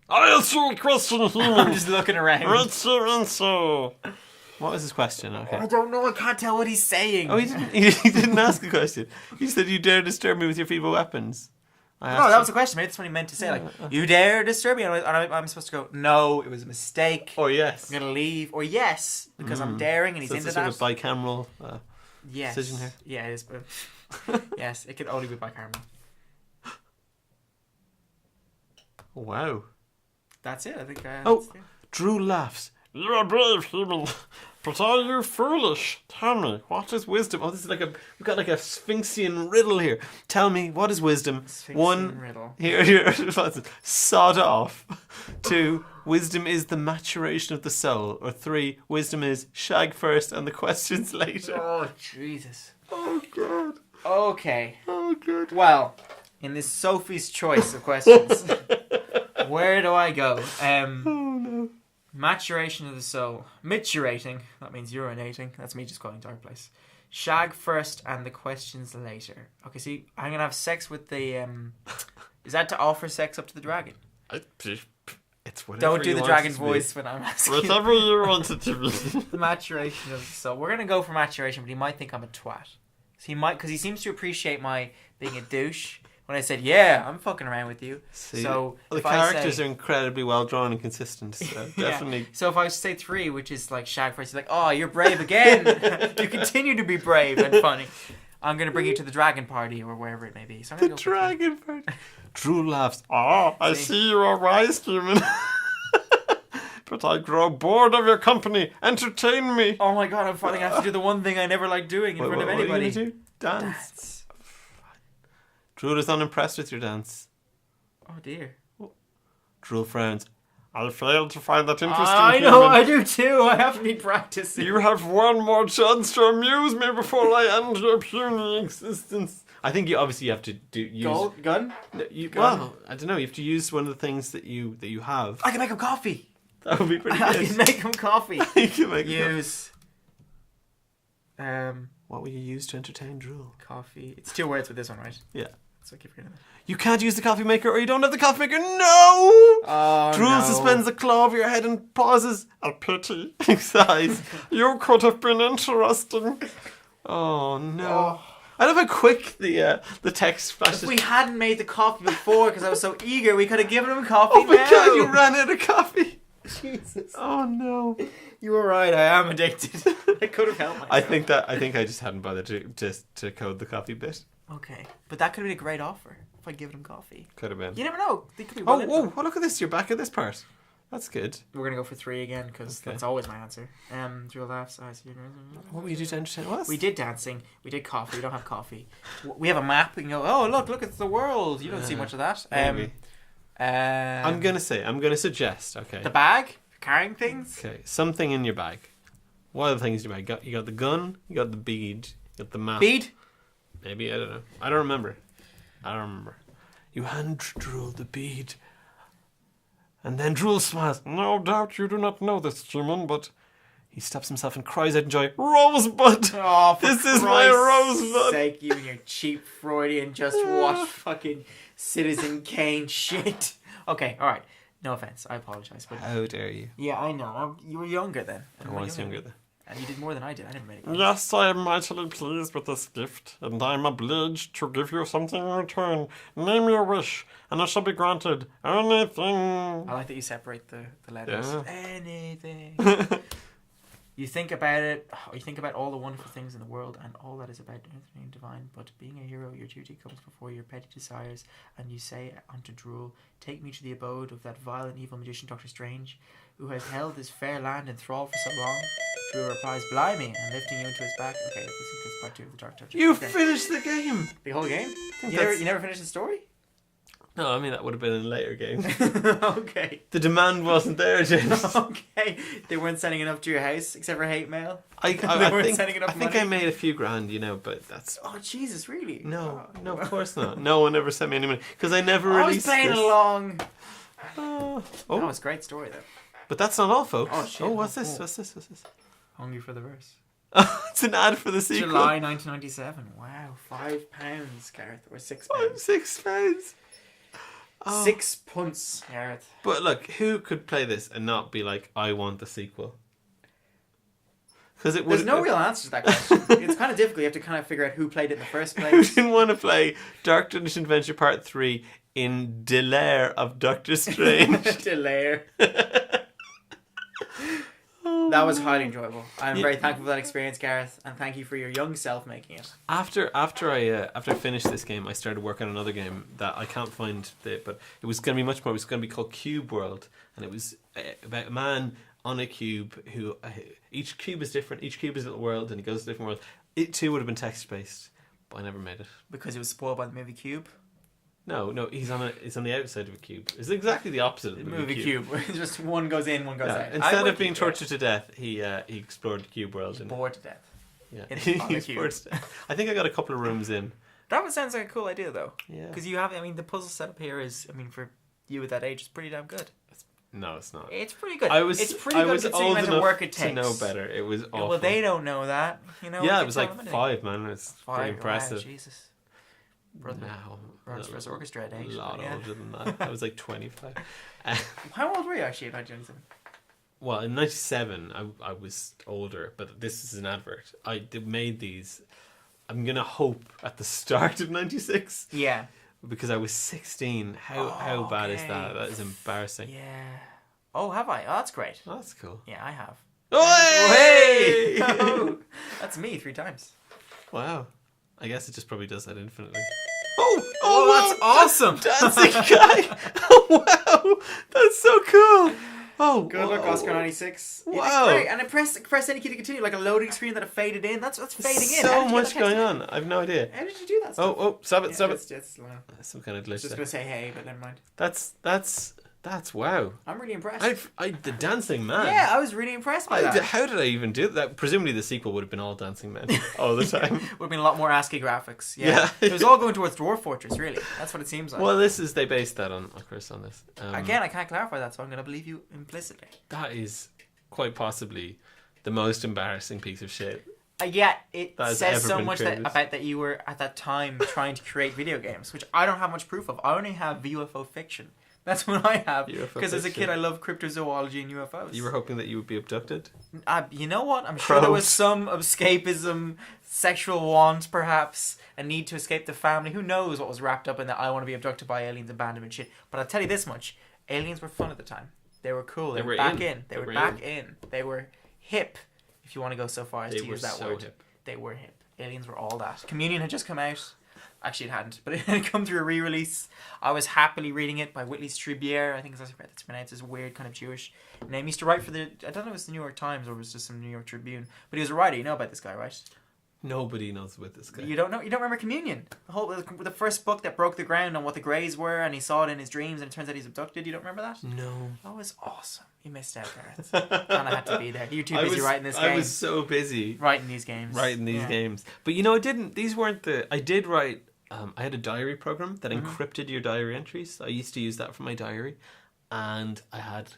I'll answer your question, I'm human. just looking around. Answer. What was his question? Okay. I don't know. I can't tell what he's saying. Oh, he didn't ask a question. He said, "You dare disturb me with your feeble weapons." No, that was a question. Maybe that's what he meant to say. Like, you dare disturb me? And I'm supposed to go, no, it was a mistake. Oh, yes. I'm going to leave. Or yes, because I'm daring and he's So into it's a that. sort of bicameral Yes. decision here. Yeah, it is. But yes, it can only be bicameral. Wow. That's it. I think. Oh, Drew laughs. "You're a brave human, but are you foolish? Tell me, what is wisdom?" Oh, this is we've got like a Sphinxian riddle here. Tell me, what is wisdom? Sphinxian 1, riddle. here, sod off. 2, wisdom is the maturation of the soul. Or 3, wisdom is shag first and the questions later. Oh, Jesus. Oh, God. Okay. Oh, God. Well, in this Sophie's choice of questions, where do I go? Oh, no. Maturation of the soul. Maturating. That means urinating. That's me just going dark place. Shag first and the questions later. Okay, see, I'm going to have sex with the... is that to offer sex up to the dragon? It's whatever Don't do you the want dragon it to voice when I'm asking. Whatever you want it to be. The maturation of the soul. We're going to go for maturation, but he might think I'm a twat. So he might, because he seems to appreciate my being a douche. When I said, yeah, I'm fucking around with you. See, So the if characters I are incredibly well drawn and consistent. So Yeah. definitely. So if I say 3, which is like shag first, he's like, oh, you're brave again. You continue to be brave and funny. I'm going to bring you to the dragon party or wherever it may be. So I'm The going to go for 3. dragon part. Drew laughs. "Ah, I See? see you are wise, human. But I grow bored of your company. Entertain me." Oh my God, I'm finally going to have to do the one thing I never like doing in front of anybody. What are you gonna do? Dance. Dance. Drew is unimpressed with your dance. Oh dear. Drew frowns. "I failed to find that interesting, I know, human. I do too. I have to be practicing. You have one more chance to amuse me before I end your puny existence." I think you obviously have to use. Gold gun? No, you, Gun? well, I don't know. You have to use one of the things that you have. I can make him coffee. That would be pretty I good. can make him coffee. You can make Use What will you use to entertain Drool? coffee. It's 2 words with this one, right? Yeah. So I keep forgetting that. You can't use the coffee maker, or you don't have the coffee maker. No! Oh Drool no. suspends the claw over your head and pauses. "A pity," he sighs. "You could have been interesting." Oh no! I love how quick the text flashes. If we hadn't made the coffee before because I was so eager, we could have given him coffee Oh my now. god! You ran out of coffee. Jesus. Oh no! You were right, I am addicted. I could have helped myself. I think I just hadn't bothered to code the coffee bit. Okay. But that could have been a great offer if I'd given him coffee. Could have been. You never know. They could be Oh, well whoa! into it. Oh, look at this! You're back at this part. That's good. We're going to go for 3 again because Okay. that's always my answer. Drill laughs. I see. What will you do to entertain us? We did dancing. We did coffee. We don't have coffee. We have a map. We can go, oh, look, it's the world. You don't see much of that. Maybe. I'm gonna suggest. Okay. The bag? Carrying things? Okay. Something in your bag. What are the things in your bag? You got the gun. You got the bead. You got the map. Bead? Maybe, I don't know. I don't remember. You hand Drool the bead And then Drool smiles. No doubt you do not know this, human, but he stops himself and cries out in joy, Rosebud! Oh, for This is my Christ's Rosebud! sake, you and your cheap Freudian just watch fucking Citizen Kane shit. Okay, alright. No offense. I apologize. But How dare you? yeah, I know. You were younger then. I was younger then. And you did more than I did. I never made it. Yes, I am mightily pleased with this gift, and I am obliged to give you something in return. Name your wish, and it shall be granted. Anything. I like that you separate the letters. Yeah. Anything. You think about it, you think about all the wonderful things in the world and all that is about being divine, but being a hero, your duty comes before your petty desires, and you say unto Drool, take me to the abode of that vile and evil magician Dr. Strange, who has held this fair land in thrall for so long. Drool replies, blimey, and lifting you into his back. Okay, this is part 2 of the Dark Dungeon. You Okay. finished the game! The whole game? You that's- never finished the story? No, I mean, that would have been in later games. Okay. The demand wasn't there, James. Okay. They weren't sending enough to your house, except for hate mail? I weren't sending enough think money? I made a few grand, but that's... Oh, Jesus, really? No, Oh. no, of course not. No one ever sent me any money. Because I never I was released playing this. along. Oh. That was a great story, though. But that's not all, folks. Oh, shit. What's Oh, this? cool. What's this? What's this? Hungry for the verse. It's an ad for the sequel. July 1997. Wow, £5, Gareth, or £6. £6. Oh. 6 punts, Gareth. But look, who could play this and not be like, I want the sequel? Because it would. There's no real answer to that question. It's kind of difficult. You have to kind of figure out who played it in the first Who place. didn't want to play Dark Dungeon Adventure Part 3 in Delaire of Doctor Strange? Delaire. That was highly enjoyable. I'm very thankful for that experience, Gareth, and thank you for your young self making it. After I finished this game, I started working on another game that I can't find but it was going to be much more. It was going to be called Cube World, and it was about a man on a cube who each cube is different. Each cube is a little world, and he goes to a different world. It too would have been text based, but I never made it. Because it was spoiled by the movie Cube. No, he's on the outside of a cube. It's exactly the opposite of the movie Cube. Just one goes in, one goes Yeah. out. Instead of being tortured to death, he explored the cube world. And, bored to death. yeah, on the He's cube. bored to death. I think I got a couple of rooms in. That sounds like a cool idea, though. Yeah. Because you have, the puzzle setup here is, for you at that age, it's pretty damn good. No, it's not. It's pretty good. I was It's pretty good old considering the amount of enough work it to takes. know better. It was Yeah, awful. well, they don't know that. Yeah, it was like 5, man. It's pretty impressive. Wow, Jesus. Brother. Now, Brothers First Orchestra at a age. lot yeah. older than that. I was like 25. How old were you actually in 1997? Well, in 97, I was older, but this is an advert. I made these, I'm going to hope, at the start of 96. Yeah. Because I was 16. How bad is that? That is embarrassing. Yeah. Oh, have I? Oh, that's great. Oh, that's cool. Yeah, I have. Hey! Oh, that's me 3 times. Wow. I guess it just probably does that infinitely. Oh, that's awesome. Dancing guy. Oh, wow. That's so cool. Oh, Good luck, whoa. Oscar 96. Yeah, Wow. great. And I press any key to continue, like a loading screen that it faded in. That's fading in. How So did you much get that going text? on. I've no idea. How did you do that stuff? Oh, stop it, stop it. It's Some kind of glitch just there. going to say hey, but never mind. That's wow. I'm really impressed. The dancing man. Yeah, I was really impressed by that. How did I even do that? Presumably the sequel would have been all dancing men all the time. Would have been a lot more ASCII graphics. Yeah. Yeah. It was all going towards Dwarf Fortress, really. That's what it seems like. Well, they based that on, of course, on this. Again, I can't clarify that, so I'm going to believe you implicitly. That is quite possibly the most embarrassing piece of shit. Yeah, it That has says ever so been much created. about that you were at that time trying to create video games, which I don't have much proof of. I only have UFO fiction. That's what I have. UFO Because as a fiction. kid, I love cryptozoology and UFOs. You were hoping that you would be abducted? You know what? I'm sure there was Probed. some escapism, sexual want, perhaps, a need to escape the family. Who knows what was wrapped up in that I want to be abducted by aliens, abandonment shit. But I'll tell you this much. Aliens were fun at the time. They were cool. They were back in. They were back in. They were hip, if you want to go so far as They to were use that so word. hip. They were hip. Aliens were all that. Communion had just come out. Actually, it hadn't, but it had come through a re-release. I was happily reading it by Whitley Strieber. I think that's pronounced as weird, kind of Jewish name. He used to write for I don't know if it was the New York Times or it was just some New York Tribune, but he was a writer. You know about this guy, right? Nobody knows about this guy. You don't know? You don't remember Communion? The first book that broke the ground on what the Greys were, and he saw it in his dreams, and it turns out he's abducted. You don't remember that? No. That was awesome. You missed out, Gareth. Kind of had to be there. You were too busy writing this game. I was so busy writing these games. writing these Yeah. games. But you know, these weren't the... I did write... I had a diary program that Mm-hmm. encrypted your diary entries. I used to use that for my diary. and I had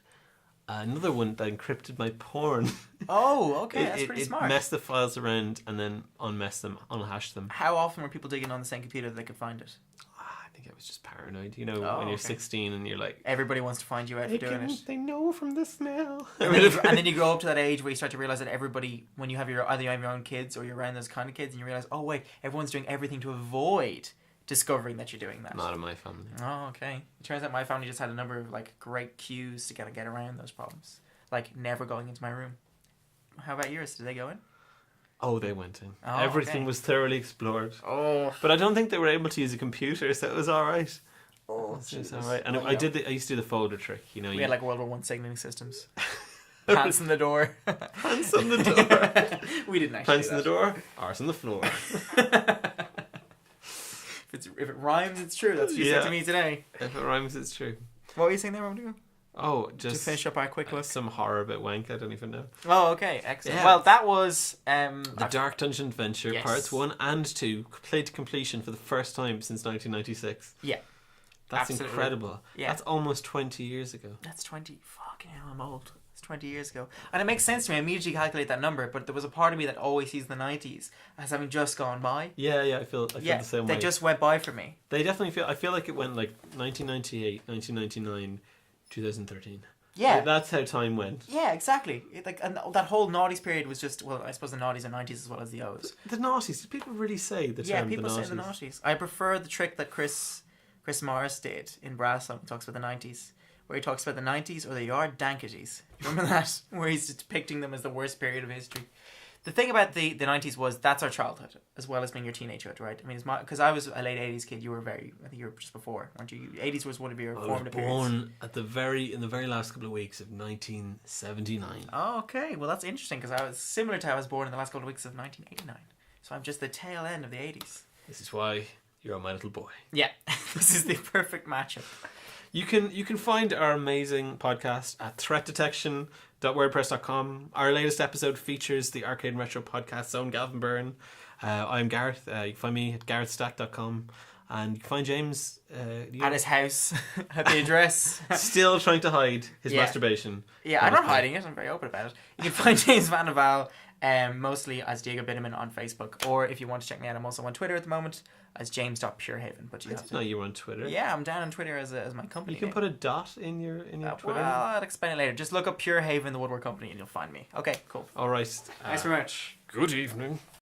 another one that encrypted my porn. Oh, okay, that's pretty It smart. messed the files around and then unmessed them, unhashed them. How often were people digging on the same computer that they could find it? I think I was just paranoid. You know, Oh, when you're okay. 16 and you're like, Everybody wants to find you out for doing it. they know from the smell. And then you grow up to that age where you start to realize that everybody, when you have either you have your own kids or you're around those kind of kids, and you realize, oh wait, everyone's doing everything to avoid discovering that you're doing that. Not in my family. Oh, okay. It turns out my family just had a number of like great cues to get around those problems, like never going into my room. How about yours? Did they go in? Oh, they went in. Oh, Everything okay. was thoroughly explored. Oh, But I don't think they were able to use a computer, so it was all right. It was all right. And Well, I used to do the folder trick. You know, we you had like World War One signaling systems. Pants in the door. pants on the door. We didn't actually. Pants do on the that. door, arse on the floor. If it rhymes, it's true. That's what you said to me today. If it rhymes, it's true. What were you saying there, Rodrigo? Oh, To just finish up our quick look. some horror about wank. I don't even know. Oh, okay, excellent. Yeah. Well, that was The Dark Dungeon Adventure Yes. parts 1 and 2 played to completion for the first time since 1996. Yeah. That's Absolutely. incredible. Yeah. That's almost 20 years ago. That's 20. Fucking hell, I'm old. It's 20 years ago. And it makes sense to me. I immediately calculate that number, but there was a part of me that always sees the 90s as having just gone by. Yeah, I feel the same they way. just went by for me. They definitely I feel like it went like 1998, 1999, 2013. Yeah. That's how time went. Yeah, exactly. And that whole noughties period was just, well, I suppose the noughties are 90s as well as the O's. The noughties. Did people really say the Yeah, term people the noughties? say the noughties. I prefer the trick that Chris Morris did in Brass when he talks about the 90s. Where he talks about the 90s or the yard dankities. Remember that? Where he's depicting them as the worst period of history. The thing about the 90s was that's our childhood, as well as being your teenagehood, right? I mean, because I was a late 80s kid, you were I think you were just before, weren't you? 80s was one of your I was formative periods. born in the very last couple of weeks of 1979. Oh, okay. Well, that's interesting, because I was similar to how I was born in the last couple of weeks of 1989. So I'm just the tail end of the 80s. This is why you're my little boy. Yeah, this is the perfect matchup. You can find our amazing podcast at threatdetection.wordpress.com. Our latest episode features the Arcade and Retro podcast Zone Galvin Byrne. I'm Gareth. You can find me at garethstack.com. And you can find James At his house, at the address. still trying to hide his Yeah. masturbation. Yeah, I'm not hiding it. I'm very open about it. You can find James Van Val mostly as Diego Bitterman on Facebook. Or if you want to check me out, I'm also on Twitter at the moment as James.Purehaven. But I you have didn't to... know you were on Twitter. Yeah, I'm down on Twitter as my company You can name. put a dot in your Twitter. Well, I'll explain it later. Just look up Purehaven, the woodwork company, and you'll find me. Okay, cool. All right. Thanks very much. Good evening.